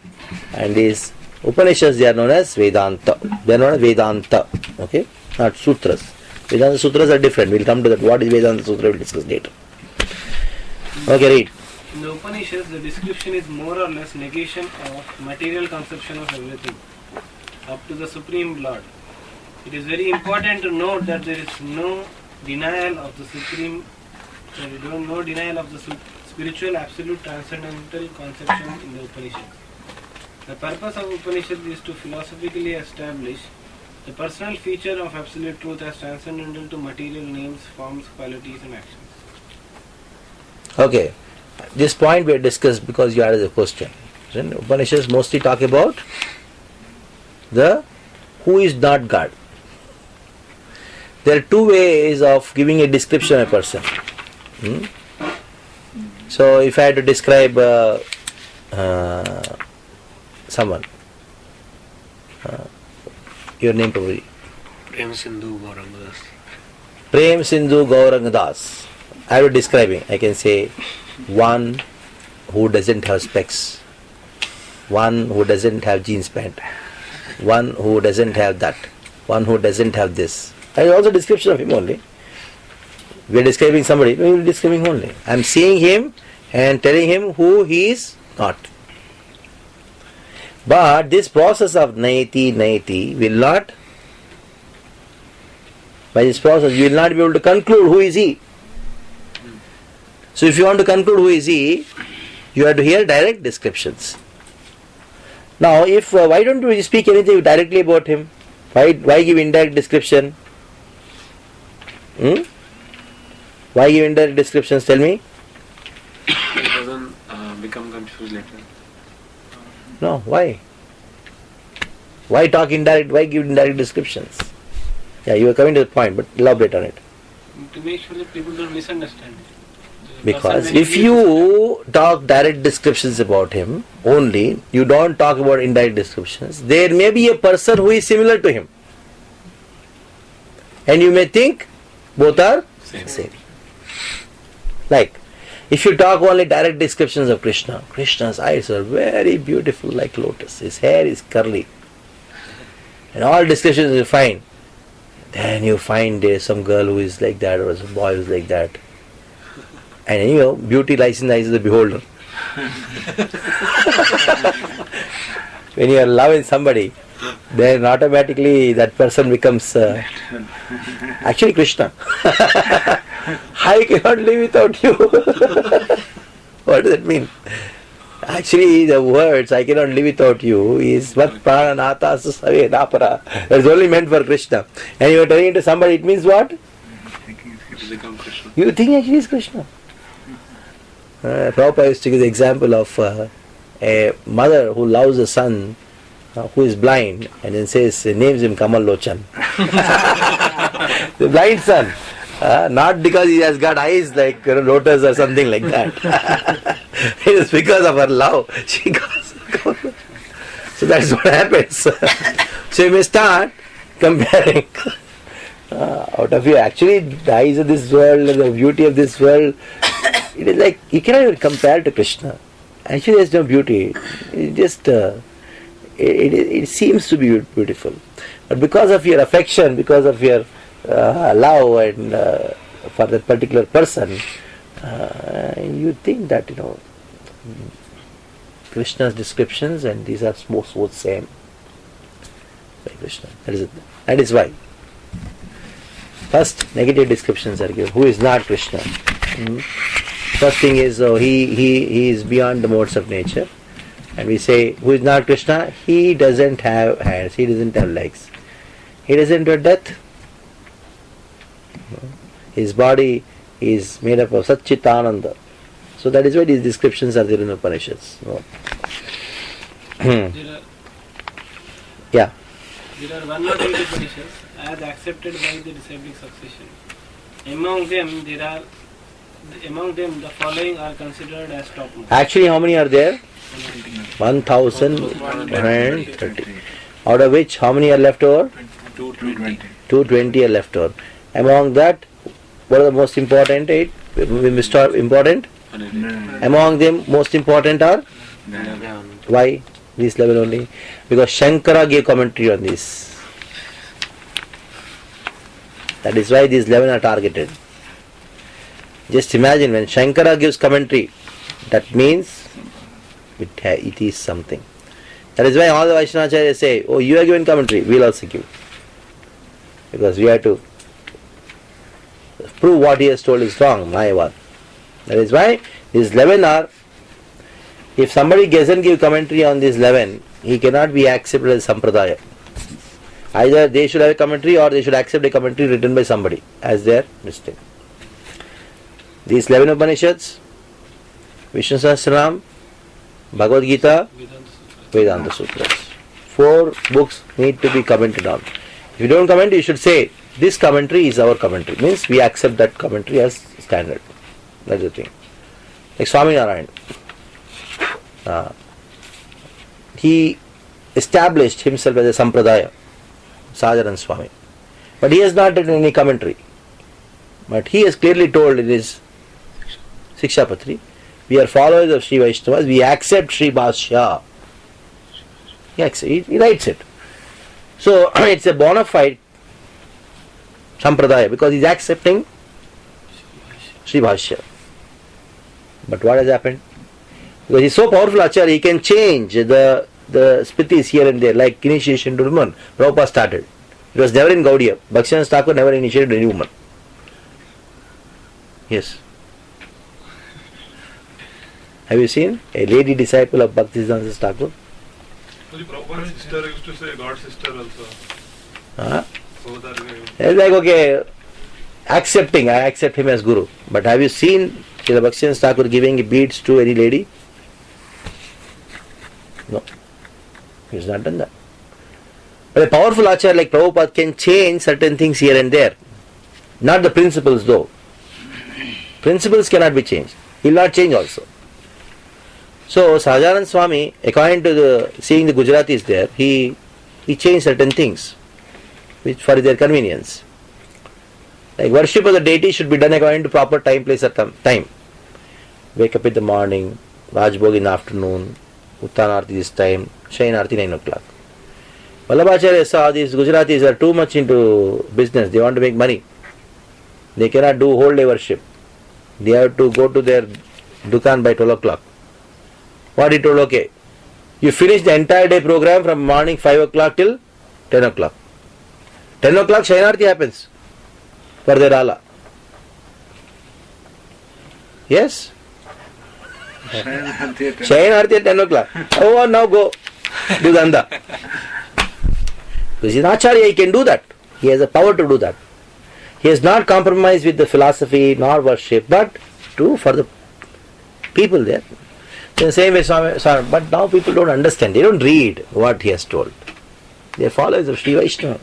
and these Upanishads, they are known as Vedanta. They are known as Vedanta, okay? Not Sutras. Vedanta Sutras are different. We'll come to that. What is Vedanta Sutra? We'll discuss later. Okay, read. In the Upanishads, the description is more or less negation of material conception of everything, up to the Supreme Lord. It is very important to note that there is no denial of the spiritual absolute transcendental conception in the Upanishads. The purpose of Upanishads is to philosophically establish the personal feature of absolute truth as transcendental to material names, forms, qualities and actions. Okay. This point we have discussed because you added the question. Upanishads mostly talk about the who is not God. There are two ways of giving a description of a person. So if I had to describe someone, your name probably. Prem Sindhu Gauranga Das. Prem Sindhu Gauranga Das. I have to describe him. I can say one who doesn't have specs, one who doesn't have jeans pant, one who doesn't have that, one who doesn't have this. That is also description of him only. We are describing somebody, we are describing only. I am seeing him and telling him who he is not. But this process of naiti will not, by this process you will not be able to conclude who is he. So if you want to conclude who is he, you have to hear direct descriptions. Now if, why don't we speak anything directly about him? Why give indirect description? Why give indirect descriptions? Tell me. It doesn't become confused later. No, why? Why talk indirect? Why give indirect descriptions? Yeah, you are coming to the point, but elaborate on it. To make sure that people don't misunderstand it. Because if you talk direct descriptions about him only, you don't talk about indirect descriptions, there may be a person who is similar to him. And you may think both are same. Like, if you talk only direct descriptions of Krishna, Krishna's eyes are very beautiful like lotus. His hair is curly. And all descriptions are fine. Then you find there's some girl who is like that or some boy who is like that. And beauty lies in the eyes of the beholder. When you are loving somebody, then automatically that person becomes actually Krishna. I cannot live without you. What does that mean? Actually, the words "I cannot live without you" is "Vat prananata susave napara." That is only meant for Krishna. And you are telling it to somebody, it means what? You think actually it's Krishna. Prabhupada used to give the example of a mother who loves a son who is blind and then names him Kamalalocan. The blind son Not because he has got eyes like lotus or something like that. It is because of her love. She goes. So that's what happens. So you may start comparing. Out of you, actually, the eyes of this world and the beauty of this world, it is like you cannot even compare to Krishna. Actually, there is no beauty. It just it seems to be beautiful, but because of your affection, because of your love and for that particular person, you think that Krishna's descriptions and these are both same by Krishna. That is why. First, negative descriptions are given. Who is not Krishna? First thing is he is beyond the modes of nature, and we say who is not Krishna? He doesn't have hands. He doesn't have legs. He doesn't have death. His body is made up of Satchitananda. So that is why these descriptions are there in the Upanishads. Yeah. There are 108 Upanishads as accepted by the disciplic succession. Among them, the following are considered as topmost. Actually, how many are there? 1,130. Out of which, how many are left over? 220 are left over. Among that, what are the most important 8? Important? Among them, most important are? Why? This level only? Because Shankara gave commentary on this. That is why these 11 are targeted. Just imagine when Shankara gives commentary, that means it is something. That is why all the Vaishnavacharyas say, oh, you are given commentary, we will also give. Because we have to prove what he has told is wrong, Mayavad. That is why these 11 are, if somebody doesn't give commentary on these 11, he cannot be accepted as Sampradaya. Either they should have a commentary or they should accept a commentary written by somebody as their mistake. These 11 Upanishads, Vishnu Sahasranam, Bhagavad Gita, Vedanta Sutras. 4 books need to be commented on. If you don't comment, you should say, this commentary is our commentary. Means we accept that commentary as standard. That's the thing. Like Swami Narayan. He established himself as a Sampradaya, Sahajaran Swami. But he has not written any commentary. But he has clearly told in his Sikshapatri, we are followers of Sri Vaishnavas, we accept Sri Bhashya. He writes it. So it's a bona fide Sampradaya because he is accepting Sri Bhashya. But what has happened? Because he is so powerful Acharya, he can change the spritis here and there, like initiation to women. Prabhupada started. It was never in Gaudiya. Bhaktivinoda Thakur never initiated any woman. Yes. Have you seen a lady disciple of Bhaktivinoda Thakur? Prabhupada's sister used to say God sister also. It's like, okay, accepting, I accept him as Guru. But have you seen Srila Bhaktivinoda Thakur giving beads to any lady? No. He has not done that. But a powerful Acharya like Prabhupada can change certain things here and there. Not the principles though. Principles cannot be changed. He will not change also. So Sahajaran Swami, according to seeing the Gujaratis there, he changed certain things which for their convenience. Like worship of the deity should be done according to proper time, place or time. Wake up in the morning, Rajbhog in the afternoon, Uttanarti this time, Shayanarti 9 o'clock. Vallabhacharya saw these Gujaratis are too much into business, they want to make money. They cannot do whole day worship. They have to go to their dukan by 12 o'clock. What he told, okay, you finish the entire day program from morning 5 o'clock till 10 o'clock. 10 o'clock Shayanarti happens for their Allah. Yes? Shayanarti at 10 o'clock. Oh, now go do Danda. Because he's an Acharya, he can do that. He has the power to do that. He has not compromised with the philosophy nor worship, but for the people there. In the same way, but now people don't understand. They don't read what he has told. They are followers of Sri Vaishnava.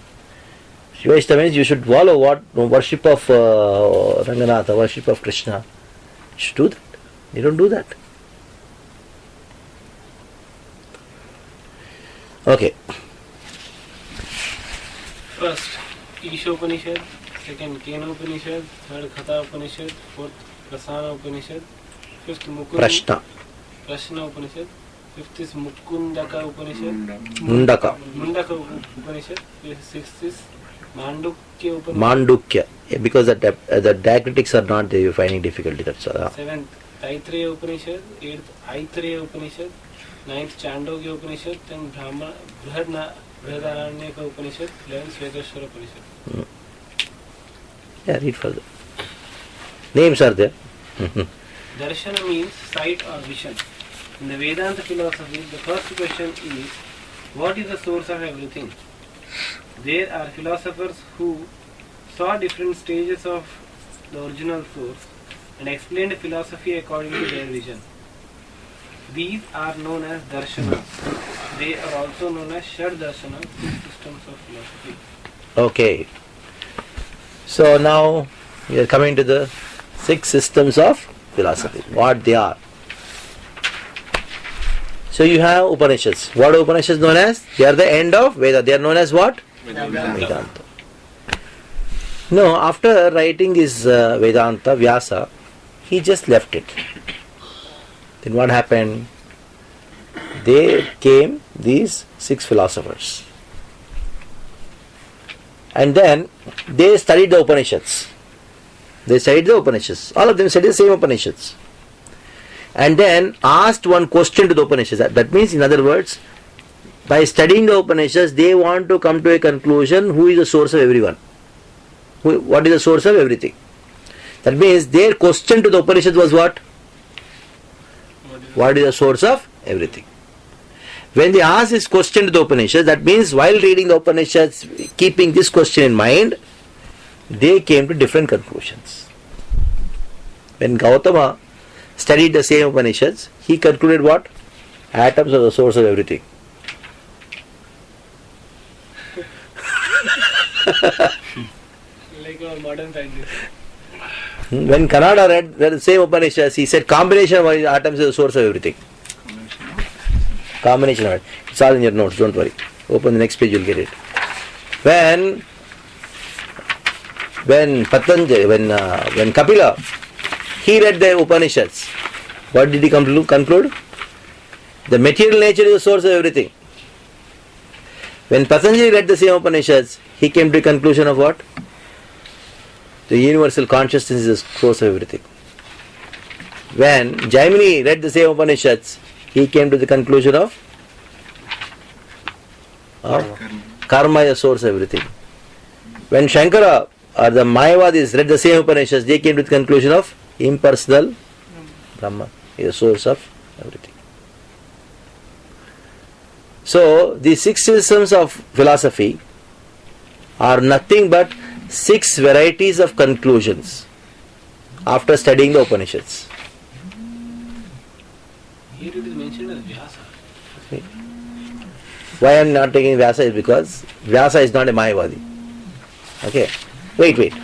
Shiveshta means you should follow what worship of Ranganatha, worship of Krishna. You should do that. You don't do that. Okay. First, Isha Upanishad, second, Kena Upanishad, third, Khatha Upanishad, fourth, Prasana Upanishad, fifth, Prashna. Prashna Upanishad, fifth is Mukundaka Upanishad, Mundaka. Mundaka Upanishad, sixth is Mandukya Upanishad, Mandukya. Because the diacritics are not there, you're finding difficulty. That's all. seventh, Taittiriya Upanishad, eighth, Aitreya Upanishad, ninth, Chandogya Upanishad, then Brihadaranyaka Upanishad, 11th, Svetashwara Upanishad. Yeah, read further. Names are there. Darshana means sight or vision. In the Vedanta philosophy, the first question is, what is the source of everything? There are philosophers who saw different stages of the original source and explained philosophy according to their vision. These are known as darshanas. They are also known as Shad Darshanas, 6 systems of philosophy. Okay. So now we are coming to the 6 systems of philosophy. What they are. So you have Upanishads. What are Upanishads known as? They are the end of Veda. They are known as what? Vedanta. No, after writing his Vedanta, Vyasa, he just left it. Then what happened? There came these 6 philosophers. And then they studied the Upanishads. They studied the Upanishads. All of them studied the same Upanishads. And then asked one question to the Upanishads. That means, in other words, by studying the Upanishads, they want to come to a conclusion who is the source of everyone. What is the source of everything? That means their question to the Upanishads was what? What is the source of everything? When they asked this question to the Upanishads, that means while reading the Upanishads, keeping this question in mind, they came to different conclusions. When Gautama studied the same Upanishads, he concluded what? Atoms are the source of everything. Like our modern scientists. When Kannada read the same Upanishads, he said combination of atoms is the source of everything. Combination of it. It's all in your notes, don't worry. Open the next page, you'll get it. When Patanjali, when Kapila, he read the Upanishads, what did he conclude? The material nature is the source of everything. When Patanjali read the same Upanishads, he came to a conclusion of what? The universal consciousness is the source of everything. When Jaimini read the same Upanishads, he came to the conclusion of karma is the source of everything. When Shankara or the Mayavadis read the same Upanishads, they came to the conclusion of impersonal Brahma is the source of everything. So, the 6 systems of philosophy are nothing but 6 varieties of conclusions after studying the Upanishads. Here it is mentioned as Vyasa. Why I am not taking Vyasa is because Vyasa is not a Mayavadi. Okay. Wait.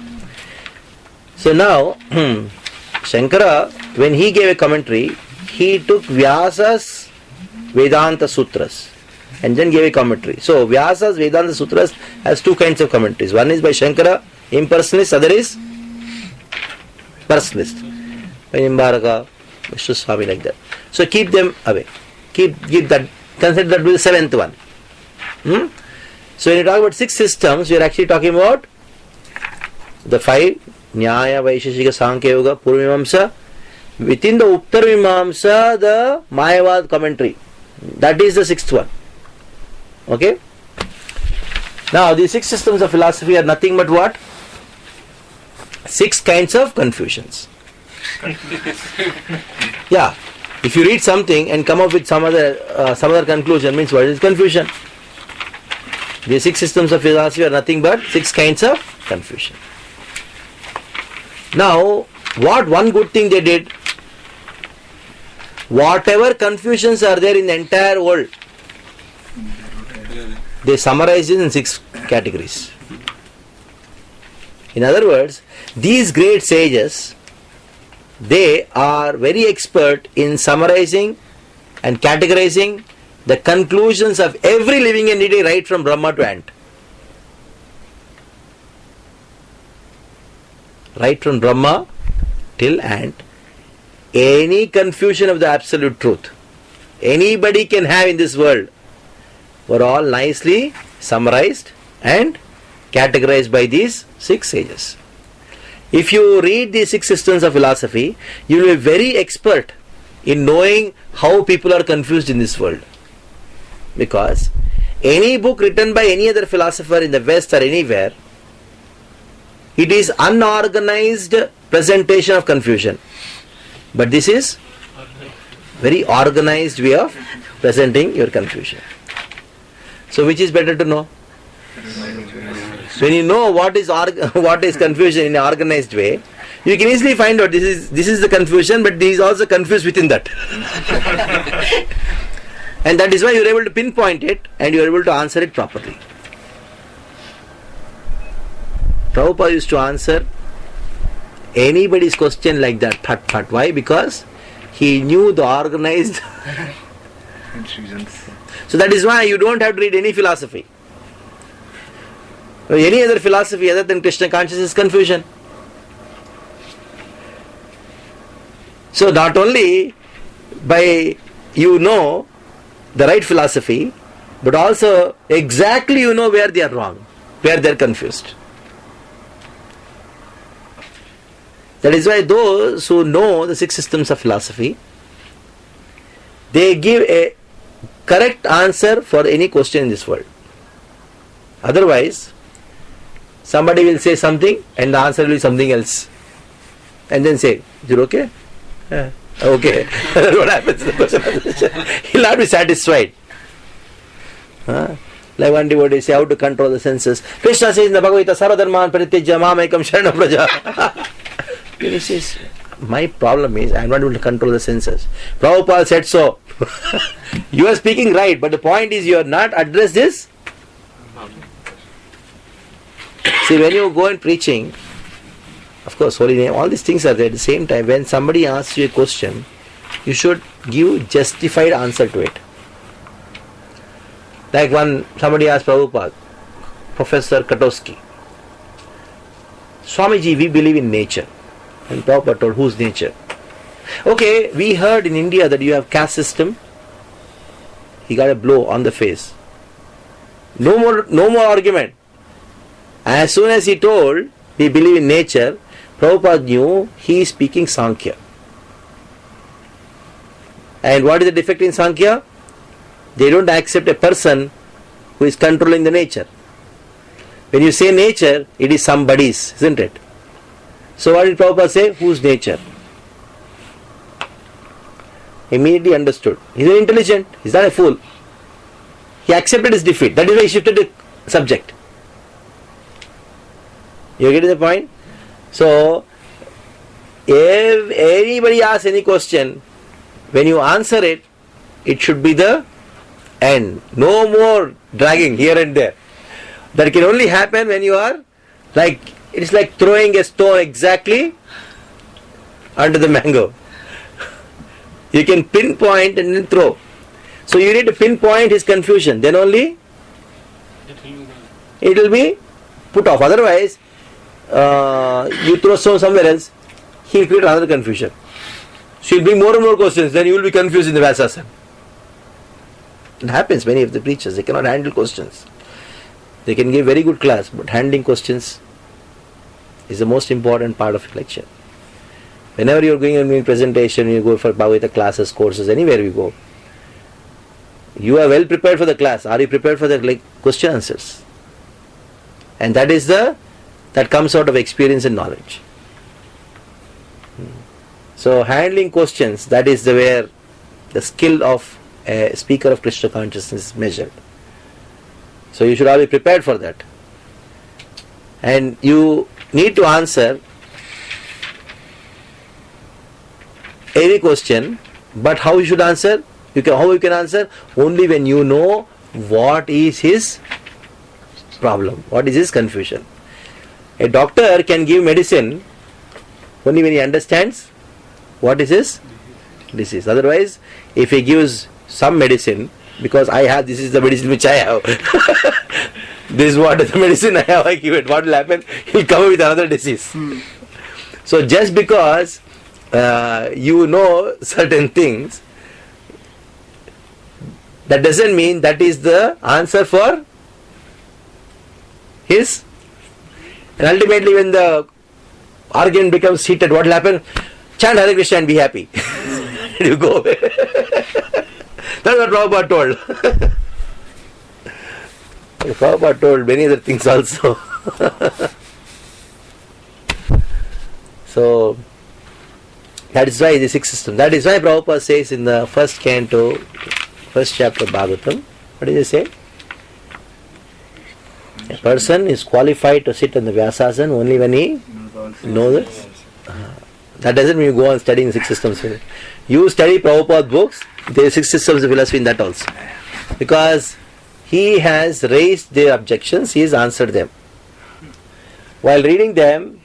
So now, Shankara, when he gave a commentary, he took Vyasa's Vedanta Sutras and then gave a commentary. So Vyasa's Vedanta Sutras has 2 kinds of commentaries. One is by Shankara, impersonalist, other is personalist. By Nimbaraka, Vishnu Swami, like that. So keep them away. Keep that. Consider that to be the 7th one. So when you talk about 6 systems, we are actually talking about the 5 Nyaya, Vaisheshika, Sankhya, Yoga, Purvamimamsa. Within the Uttarvimamsa, the Mayavad commentary. That is the 6th one. Okay? Now, these 6 systems of philosophy are nothing but what? 6 kinds of confusions. Yeah. If you read something and come up with some other conclusion, means what is confusion? The 6 systems of philosophy are nothing but 6 kinds of confusion. Now, what one good thing they did, whatever confusions are there in the entire world, they summarized it in 6 categories. In other words, these great sages, they are very expert in summarizing and categorizing the conclusions of every living entity right from Brahma to ant. Right from Brahma till ant. Any confusion of the absolute truth anybody can have in this world were all nicely summarized and categorized by these 6 sages. If you read the 6 systems of philosophy, you will be very expert in knowing how people are confused in this world. Because any book written by any other philosopher in the West or anywhere, it is unorganized presentation of confusion. But this is very organized way of presenting your confusion. So which is better to know? When you know what is confusion in an organized way, you can easily find out this is the confusion, but he is also confused within that. And that is why you are able to pinpoint it and you are able to answer it properly. Prabhupada used to answer anybody's question like that, phat. Why? Because he knew the organized So that is why you don't have to read any philosophy. Any other philosophy other than Krishna consciousness is confusion. So not only by you know the right philosophy, but also exactly you know where they are wrong, where they are confused. That is why those who know the 6 systems of philosophy, they give a correct answer for any question in this world. Otherwise, somebody will say something and the answer will be something else. And then say, is it okay? Yeah. Okay. That's what happens. He will not be satisfied. Like one devotee say, how to control the senses. Krishna says in the Bhagavad Gita, Sarvadharman Paritejya Mamekam Sharanam Praja. He says, my problem is I am not able to control the senses. Prabhupada said so. You are speaking right, but the point is you are not addressed this. See, when you go and preaching, of course, holy name, all these things are there. At the same time, when somebody asks you a question, you should give justified answer to it. Like when somebody asked Prabhupada, Professor Katowski, Swamiji, we believe in nature. And Prabhupada told, whose nature? Okay, we heard in India that you have caste system. He got a blow on the face. No more argument. As soon as he told, we believe in nature, Prabhupada knew he is speaking Sankhya. And what is the defect in Sankhya? They don't accept a person who is controlling the nature. When you say nature, it is somebody's, isn't it? So what did Prabhupada say? Whose nature? Immediately understood. He is intelligent. He is not a fool. He accepted his defeat. That is why he shifted the subject. You get the point? So, if anybody asks any question, when you answer it, it should be the end. No more dragging here and there. That can only happen when you are like, it is like throwing a stone exactly under the mango. You can pinpoint and then throw. So you need to pinpoint his confusion. Then only it will be put off. Otherwise, you throw stone somewhere else, he will create another confusion. So he will bring more and more questions. Then you will be confused in the Vyasasana. It happens. Many of the preachers, they cannot handle questions. They can give very good class, but handling questions is the most important part of lecture. Whenever you are going and doing presentation, you go for Bhagavad Gita classes, courses, anywhere you go, you are well prepared for the class. Are you prepared for the question answers? And that is that comes out of experience and knowledge. So handling questions, that is where the skill of a speaker of Krishna consciousness is measured. So you should all be prepared for that. And you need to answer any question, but how you should answer? How you can answer? Only when you know what is his problem, what is his confusion. A doctor can give medicine only when he understands what is his disease. Otherwise, if he gives some medicine, because I have, this is the medicine which I have, this is what the medicine I have, I give it, what will happen? He'll come up with another disease. So just because you know certain things, that doesn't mean that is the answer for his. And ultimately when the argument becomes heated, what will happen? Chant Hare Krishna and be happy. You go away. That's what Prabhupada told. Prabhupada told many other things also. So that is why the six system. That is why Prabhupada says in the first canto, first chapter of Bhagavatam, what does he say? A person is qualified to sit on the Vyasasana only when he knows it. That doesn't mean you go on studying six systems. You study Prabhupada books, there are six systems of philosophy in that also. Because he has raised their objections, he has answered them. While reading them,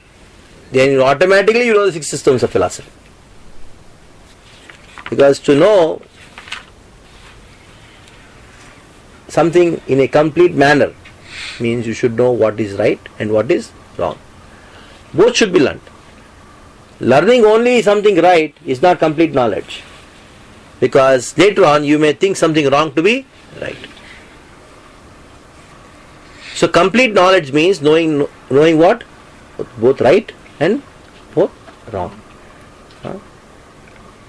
then automatically you know the six systems of philosophy. Because to know something in a complete manner means you should know what is right and what is wrong. Both should be learned. Learning only something right is not complete knowledge. Because later on you may think something wrong to be right. So complete knowledge means knowing what? Both right and both wrong.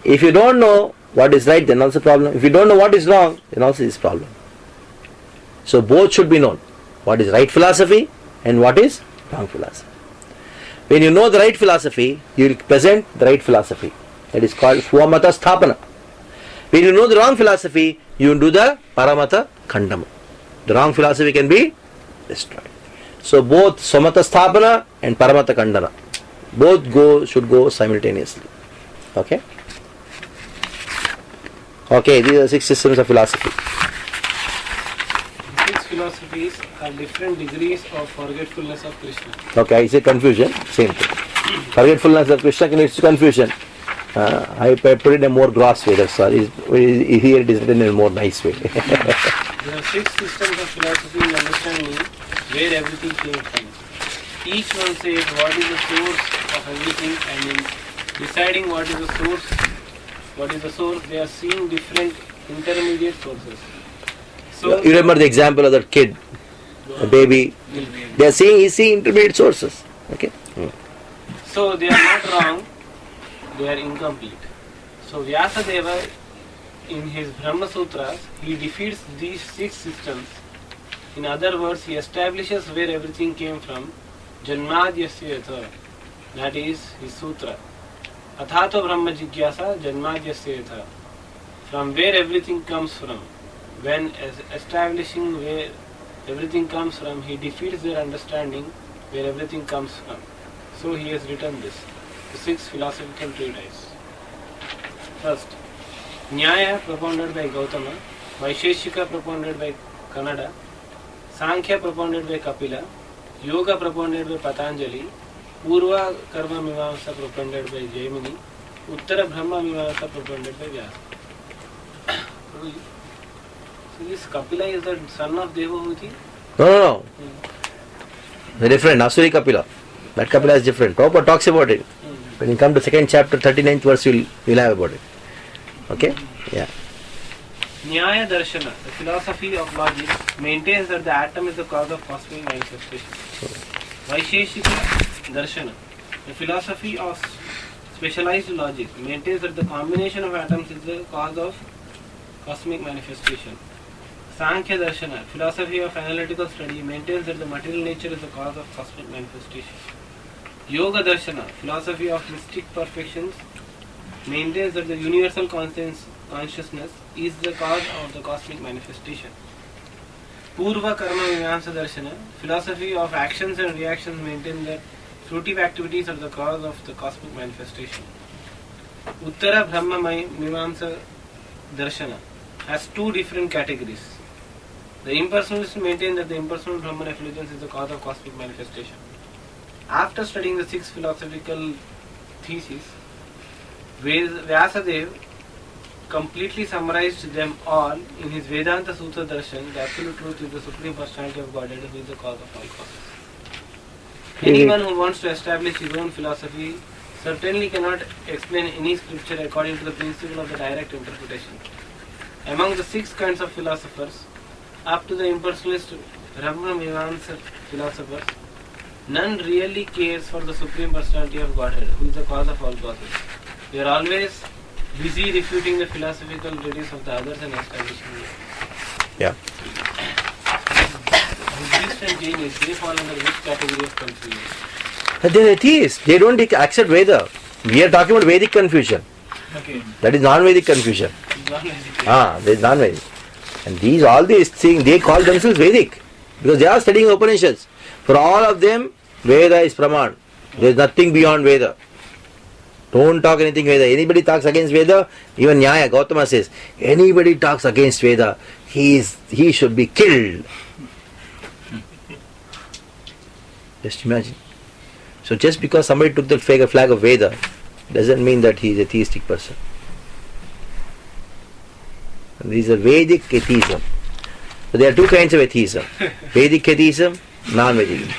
If you don't know what is right, then also problem. If you don't know what is wrong, then also is problem. So both should be known. What is right philosophy and what is wrong philosophy. When you know the right philosophy, you will present the right philosophy. That is called Swamata Sthapana. When you know the wrong philosophy, you will do the Paramata Khandama. The wrong philosophy can be destroyed. So both Swamata Sthapana and Paramata Khandana, both should go simultaneously. Okay? Okay, these are six systems of philosophy. Six philosophies are different degrees of forgetfulness of Krishna. Okay, I say confusion, same thing. Forgetfulness of Krishna leads to confusion. I put it in a more gross way, that's all. Here it is written in a more nice way. There are six systems of philosophy in understanding where everything came from. Each one says what is the source of everything, and in deciding what is the source, they are seeing different intermediate sources. So You remember the example of that kid, a baby. They are saying he's seeing intermediate sources. Okay. So they are not wrong, they are incomplete. So Vyasadeva in his Brahma Sutras, he defeats these six systems. In other words, he establishes where everything came from, Janmadyasya yatha, that is his sutra. Athato Brahma Jigyasa Janmadyasya yatha, from where everything comes from. When establishing where everything comes from, he defeats their understanding where everything comes from. So he has written this, the six philosophical treatises. First, Nyaya propounded by Gautama, Vaisheshika propounded by Kannada, Sankhya propounded by Kapila, Yoga propounded by Patanjali, Purva Karma Mimamsa propounded by Jaimini, Uttara Brahma Mimamsa propounded by Vyasa. So this Kapila is the son of Devahuti? No. They're different. Asuri Kapila. That Kapila is different. Prabhupada talks about it. When you come to second chapter, 39th verse, you'll have about it. Okay? Yeah. Nyaya Darshana, the philosophy of logic, maintains that the atom is the cause of cosmic manifestation. Vaisheshika Darshana, the philosophy of specialized logic, maintains that the combination of atoms is the cause of cosmic manifestation. Sankhya Darshana, philosophy of analytical study, maintains that the material nature is the cause of cosmic manifestation. Yoga Darshana, philosophy of mystic perfections, maintains that the universal consciousness is the cause of the cosmic manifestation. Purva Karma Mimamsa Darshana, philosophy of actions and reactions, maintains that fruitive activities are the cause of the cosmic manifestation. Uttara Brahma Mimamsa Darshana has two different categories. The impersonalists maintain that the impersonal Brahman effulgence is the cause of cosmic manifestation. After studying the 6 philosophical theses, Vyasadeva completely summarized them all in his Vedanta Sutra Darshan. The absolute truth is the Supreme Personality of Godhead, who is the cause of all causes. Anyone who wants to establish his own philosophy certainly cannot explain any scripture according to the principle of the direct interpretation. Among the 6 kinds of philosophers, up to the impersonalist Brahma-Mimamsa philosophers, none really cares for the Supreme Personality of Godhead, who is the cause of all causes. They are always busy refuting the philosophical theories of the others and establishing it. Yeah. Buddhist and Jains, they fall under which category of confusion? They are atheists. They don't accept Veda. We are talking about Vedic confusion. Okay. That is non-Vedic confusion. Non-Vedic. That is non-Vedic. And all these things, they call themselves Vedic. Because they are studying Upanishads. For all of them, Veda is Praman. There is nothing beyond Veda. Don't talk anything Veda. Anybody talks against Veda, even Nyaya, Gautama says, anybody talks against Veda, he should be killed. Just imagine. So just because somebody took the flag of Veda, doesn't mean that he is a theistic person. And these are Vedic atheism. So there are 2 kinds of atheism. Vedic atheism, non-Vedic.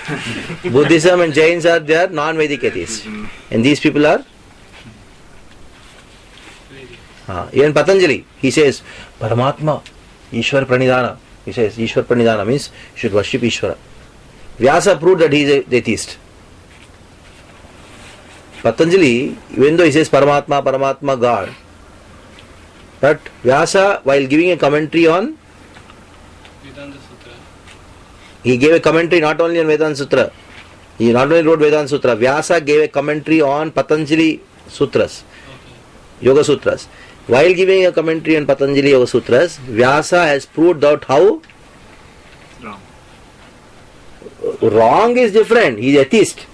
Buddhism and Jains they are non-Vedic atheists. And these people are even Patanjali, he says, Paramatma, Ishwar Pranidhana. He says, Ishwar Pranidhana means you should worship Ishwara. Vyasa proved that he is a atheist. Patanjali, even though he says Paramatma, God, but Vyasa, while giving a commentary on Vedanta Sutra, he gave a commentary not only on Vedanta Sutra, he not only wrote Vedanta Sutra, Vyasa gave a commentary on Patanjali Sutras, Yoga Sutras. While giving a commentary on Patanjali Yoga Sutras, Vyasa has proved out how wrong is different. He is atheist.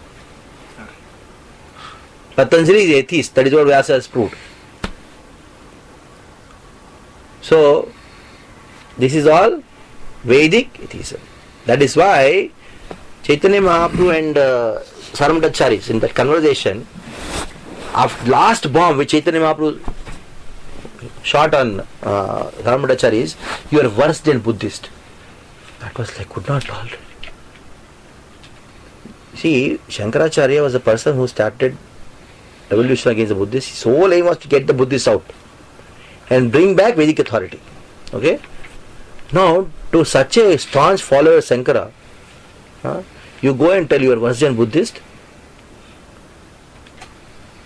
Patanjali is atheist. That is what Vyasa has proved. So, this is all Vedic atheism. That is why Chaitanya Mahaprabhu and Sarvamatacharis, in that conversation, after last bomb which Chaitanya Mahaprabhu shot on Sarvamatacharis, you are worse than Buddhist. That was like, could not tolerate. See, Shankaracharya was a person who started revolution against the Buddhists. His whole aim was to get the Buddhists out and bring back Vedic authority. Okay? Now, to such a staunch follower of Shankara, you go and tell you are worse than Buddhist?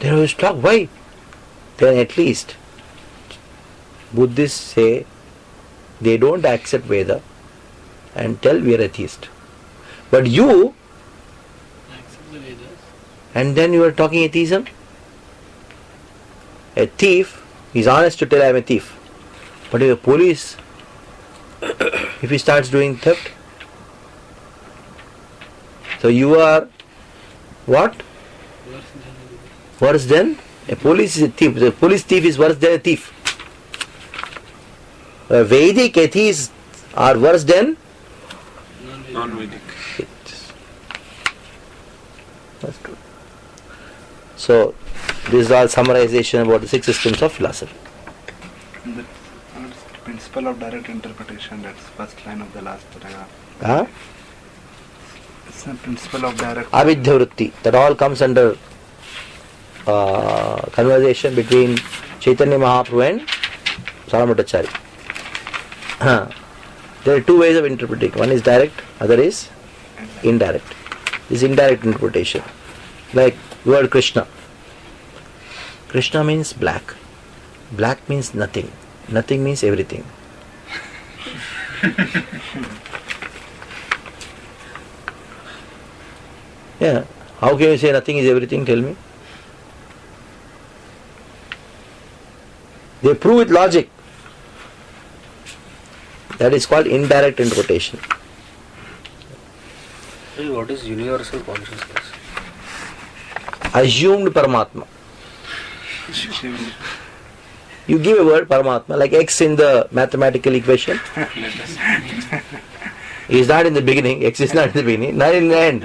They will talk. Why? Then at least Buddhists say they don't accept Veda and tell we are atheist. But you, accept the Vedas. and then you are talking atheism? A thief is honest to tell I am a thief. But if a police, if he starts doing theft, so you are what? Worse than a police is a thief. The police thief is worse than a thief. Vedic atheists are worse than Non-Vedic. That's true. So, this is all summarization about the 6 systems of philosophy. The principle of direct interpretation, that's first line of the last paragraph. Huh? It's the principle of direct Avidya vritti. That all comes under conversation between Chaitanya Mahaprabhu and Sarvamatacharis. There are 2 ways of interpreting. One is direct, other is indirect. This is indirect interpretation. Like word Krishna. Krishna means black. Black means nothing. Nothing means everything. Yeah. How can you say nothing is everything? Tell me. They prove with logic. That is called indirect interpretation. What is universal consciousness? Assumed Paramatma. You give a word Paramatma like X in the mathematical equation. is not in the beginning, X is not in the beginning, not in the end.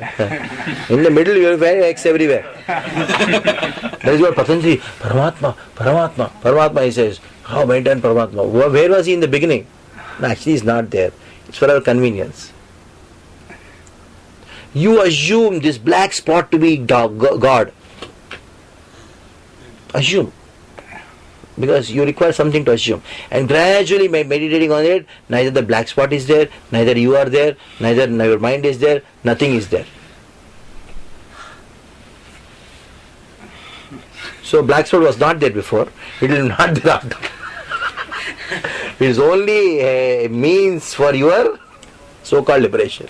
In the middle you will find X everywhere. That is what Patanjali, Paramatma, he says, how maintain Paramatma. Where was he in the beginning? No, actually he is not there. It's for our convenience. You assume this black spot to be God. Assume. Because you require something to assume. And gradually by meditating on it, neither the black spot is there, neither you are there, neither your mind is there, nothing is there. So black spot was not there before, it will not be after. It is only a means for your so-called liberation.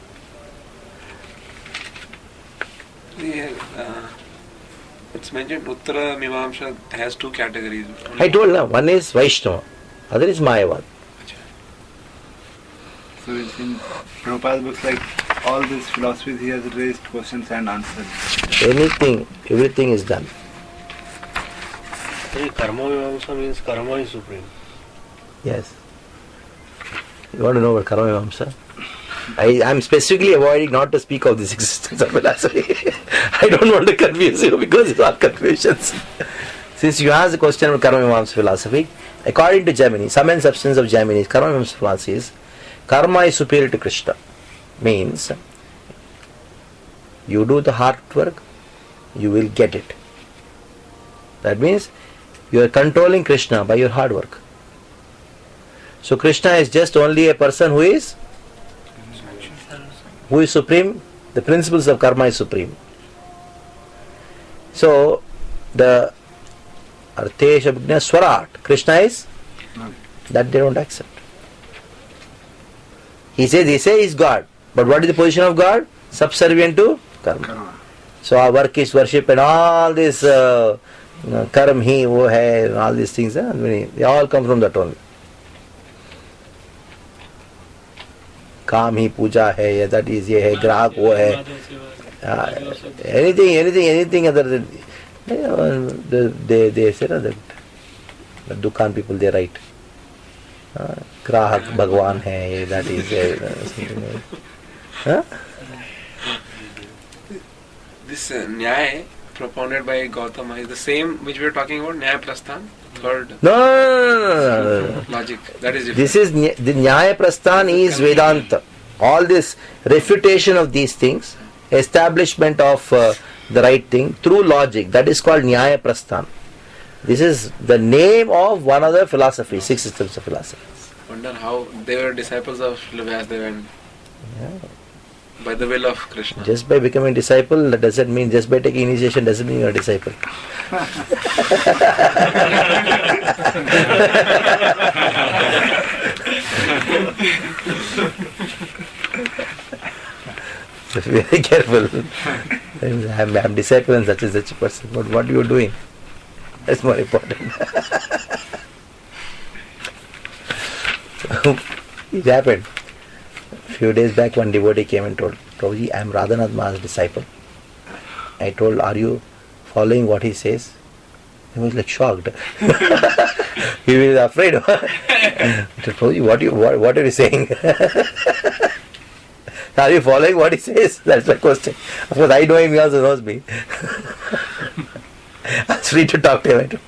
It's mentioned Uttara Mimamsa has two categories. I told now, one is Vaishnava, other is Mayavad. So it's in Prabhupada's books, like all these philosophies he has raised questions and answered. Everything is done. Karma Mimamsa means karma is supreme. Yes. You want to know what Karma Mimamsa? I am specifically avoiding not to speak of this existence of philosophy. I don't want to confuse you because it's all confusions. Since you asked the question of Karma Mimamsa philosophy, according to Jaimini, sum and substance of Jaimini's Karma Mimamsa philosophy is karma is superior to Krishna. Means you do the hard work, you will get it. That means you are controlling Krishna by your hard work. So Krishna is just only a person who is supreme. The principles of karma is supreme. So the Arte Shabdna Swarat, Krishna is that they don't accept. They say he is God. But what is the position of God? Subservient to karma. So our work is worship and all this karm hi, wo hai, and all these things, they all come from that only. काम ही पूजा है या that is ये है ग्राहक वो है anything other than they say that the Dukan people they write ग्राहक भगवान है that is This Nyaya propounded by Gautama is the same which we are talking about, Nyaya Prasthan, third no. logic. That is different. This is the Nyaya Prasthan is Vedanta. All this refutation of these things, establishment of the right thing through logic, that is called Nyaya Prasthan. This is the name of one of the philosophies, 6 systems of philosophy. Wonder how they were disciples of Vyasdeva and by the will of Krishna. Just by becoming disciple, that doesn't mean, just by taking initiation doesn't mean you are a disciple. So very careful. I'm disciple and such a person. But what you are doing? That's more important. It happened. Few days back, one devotee came and told, Prabhuji, I am Radhanath Maharaj's disciple. I told, are you following what he says? He was like shocked. He was afraid. I told, Prabhuji, what are you saying? Are you following what he says? That's my question. Of course, I know him, he also knows me. I was free to talk to him.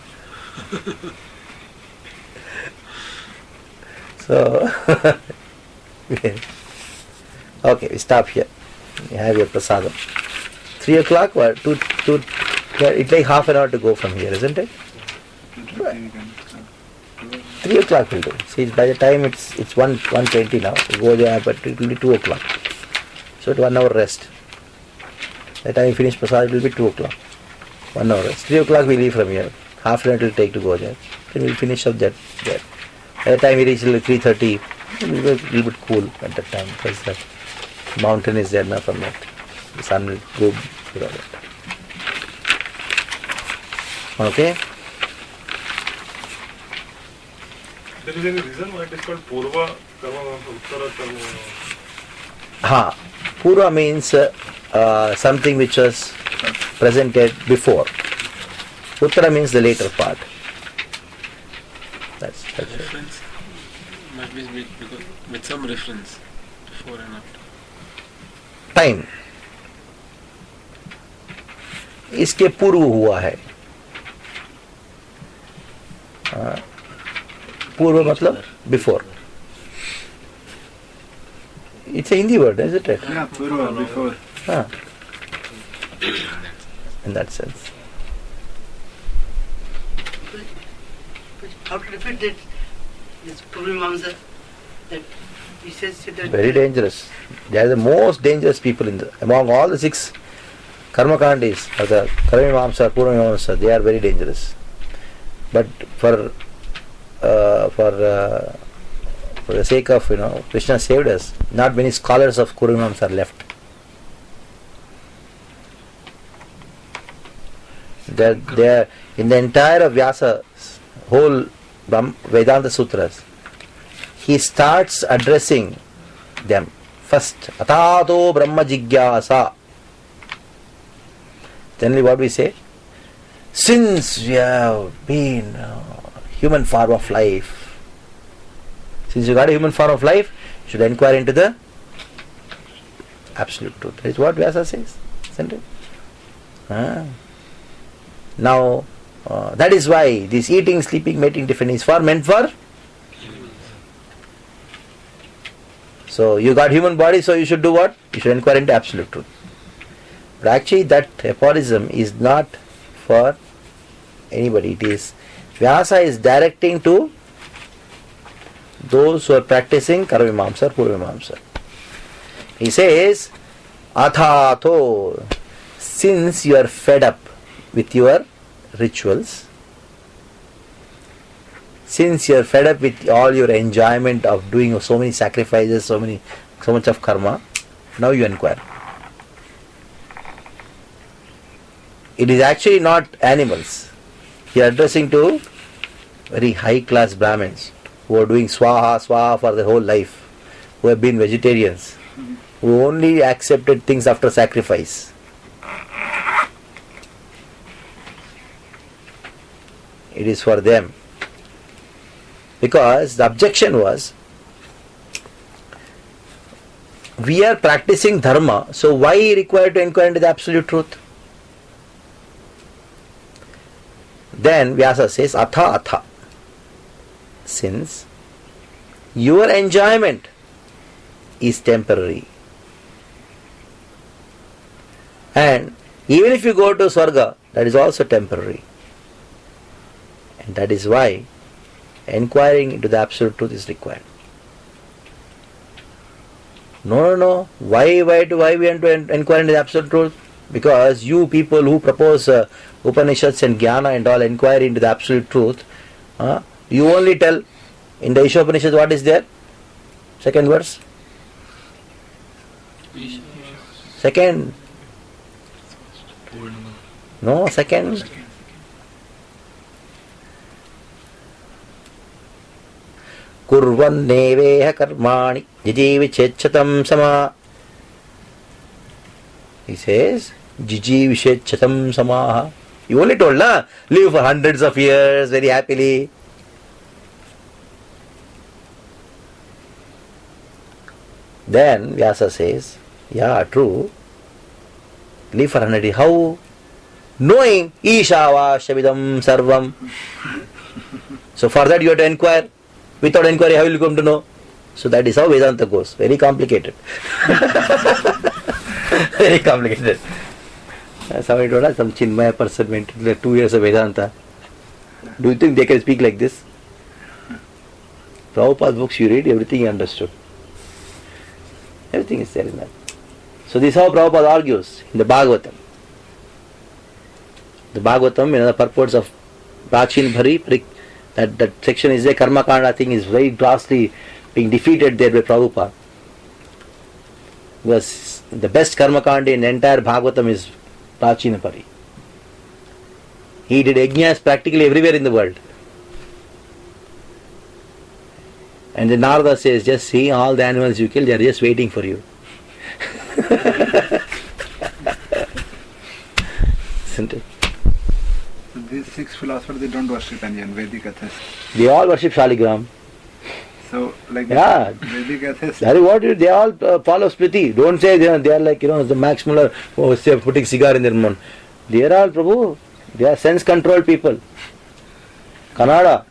So, okay, we stop here. You have your prasadam. 3 o'clock or 2, it takes half an hour to go from here, isn't it? 3 o'clock will do. See, by the time it's 1:20 now, so go there, but it will be 2 o'clock. So 1 hour rest. By the time you finish prasad, it will be 2 o'clock. 1 hour rest. 3 o'clock we leave from here. Half an hour it will take to go there. Then we'll finish up that there. By the time we reach 3:30, it will be a little bit cool at that time because the mountain is there now from that. The sun will go through all that. Okay? There is any reason why it is called Purva Karma, Uttara Karma? Purva means something which was presented before. Uttara means the later part. That's it. Reference might be because with some reference before and after. Time इसके पूर्व हुआ है. पूर्व मतलब before. It's a Hindi word, isn't it? Yeah, Purva, before. In that sense. How to repeat that? This Purvamamsa, that he says that. Very dangerous. They are the most dangerous people among all the 6 karmakandis, or the Karamimamsa, Purvamamsa. They are very dangerous. But for the sake of Krishna saved us. Not many scholars of Kuramimamsa are left. They are in the entire Vyasa's whole Vedanta Sutras. He starts addressing them. First, Atato Brahma Jigyasa. Generally, what we say? Since we have been human form of life, since you got a human form of life, you should inquire into the absolute truth. That is what Vyasa says, isn't it? Now, that is why this eating, sleeping, mating, tiffin is meant for. So you got human body, so you should do what? You should inquire into absolute truth. But actually, that aphorism is not for anybody. It is Vyasa is directing to those who are practicing Karamimamsa or Purvamamsa. He says, Athato, since you are fed up with your rituals, since you are fed up with all your enjoyment of doing so many sacrifices, so much of karma, now you inquire. It is actually not animals. He is addressing to very high class Brahmins who are doing swaha for their whole life, who have been vegetarians, who only accepted things after sacrifice. It is for them. Because the objection was, we are practicing dharma, so why required to inquire into the absolute truth? Then Vyasa says, Atha. Since your enjoyment is temporary, and even if you go to Swarga, that is also temporary, and that is why inquiring into the absolute truth is required. No. Why we want to inquire into the absolute truth? Because you people who propose Upanishads and Jnana and all inquire into the absolute truth, you only tell in the Isha Upanishad what is there? Second verse. Second. No, second. Kurvanneveha karmani jijivichechatam sama. He says, jijivichechatam samaha. You only told, live for hundreds of years very happily. Then Vyasa says, yeah, true. Live for 100 years. How? Knowing Ishava Shavidam Sarvam. So for that you have to inquire. Without inquiry, how will you come to know? So that is how Vedanta goes. Very complicated. Very complicated. Somebody told us, some Chinmaya person went to 2 years of Vedanta. Do you think they can speak like this? Prabhupada's books you read, everything you understood. Everything is there in that. So this is how Prabhupada argues in the Bhagavatam. The Bhagavatam, the purports of Prachin Bhari, that section is there, Karma Kanda thing is very vastly being defeated there by Prabhupada. Because the best Karma Kanda in the entire Bhagavatam is Prachin Bhari. He did yajnas practically everywhere in the world. And then Narada says, just see all the animals you kill, they are just waiting for you. Isn't it? These 6 philosophers, they don't worship any Vedic atheists. They all worship Shaligram. So, like Yeah. Vedic ethics. That is what they all follow Smriti. Don't say they are like, the Max Muller who is putting cigar in their mouth. They are all, Prabhu, they are sense controlled people. Kannada.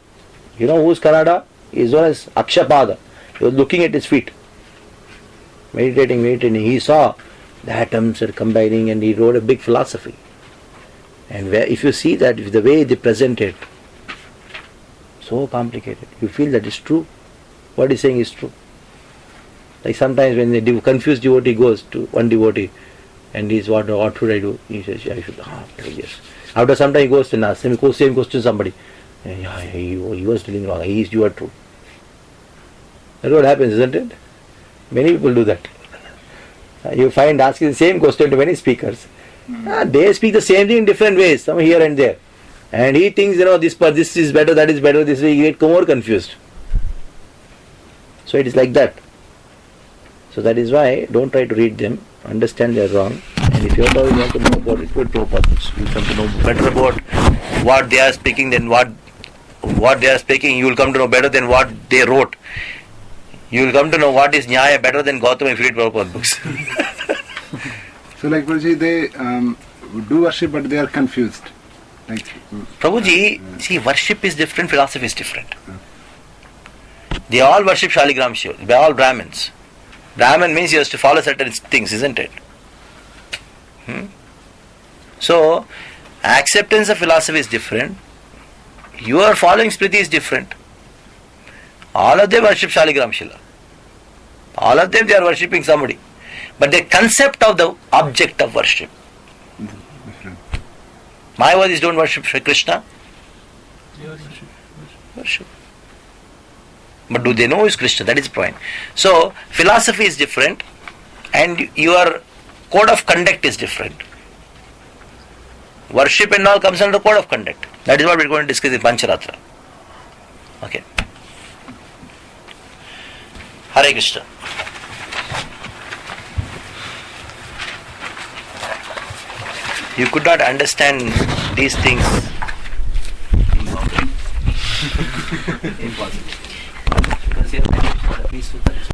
You know who's Kannada? He is known as Akshapada. He was looking at his feet. Meditating. He saw the atoms are combining and he wrote a big philosophy. And if you see that, the way they present it, so complicated, you feel that it's true. What he's saying is true. Like sometimes when the confused devotee goes to one devotee and he's what should I do? He says, I should, yes. After some time he goes to ask same question to somebody. Yeah, he was telling wrong. You are true. That's what happens, isn't it? Many people do that. You find asking the same question to many speakers. They speak the same thing in different ways, some here and there. And he thinks, this is better, that is better, this way you get more confused. So it is like that. So that is why don't try to read them, understand they are wrong. And if you want to know about it, you come to know better about what they are speaking than what they are speaking. You will come to know better than what they wrote. You will come to know what is Nyaya better than Gautama if you read Prabhupada books. So like Prabhuji, they do worship but they are confused. Like Prabhuji, see, worship is different, philosophy is different. They all worship Shaligram Shiva. They are all Brahmins. Brahmin means he has to follow certain things, isn't it? So, acceptance of philosophy is different. Your following Smriti is different. All of them worship Shaligram Shiva. All of them they are worshipping somebody. But the concept of the object of worship. Mayavadis don't worship Krishna. Worship. But do they know who is Krishna? That is the point. So, philosophy is different and your code of conduct is different. Worship and all comes under code of conduct. That is what we are going to discuss in Pancharatra. Okay. Hare Krishna. You could not understand these things. Impossible. Because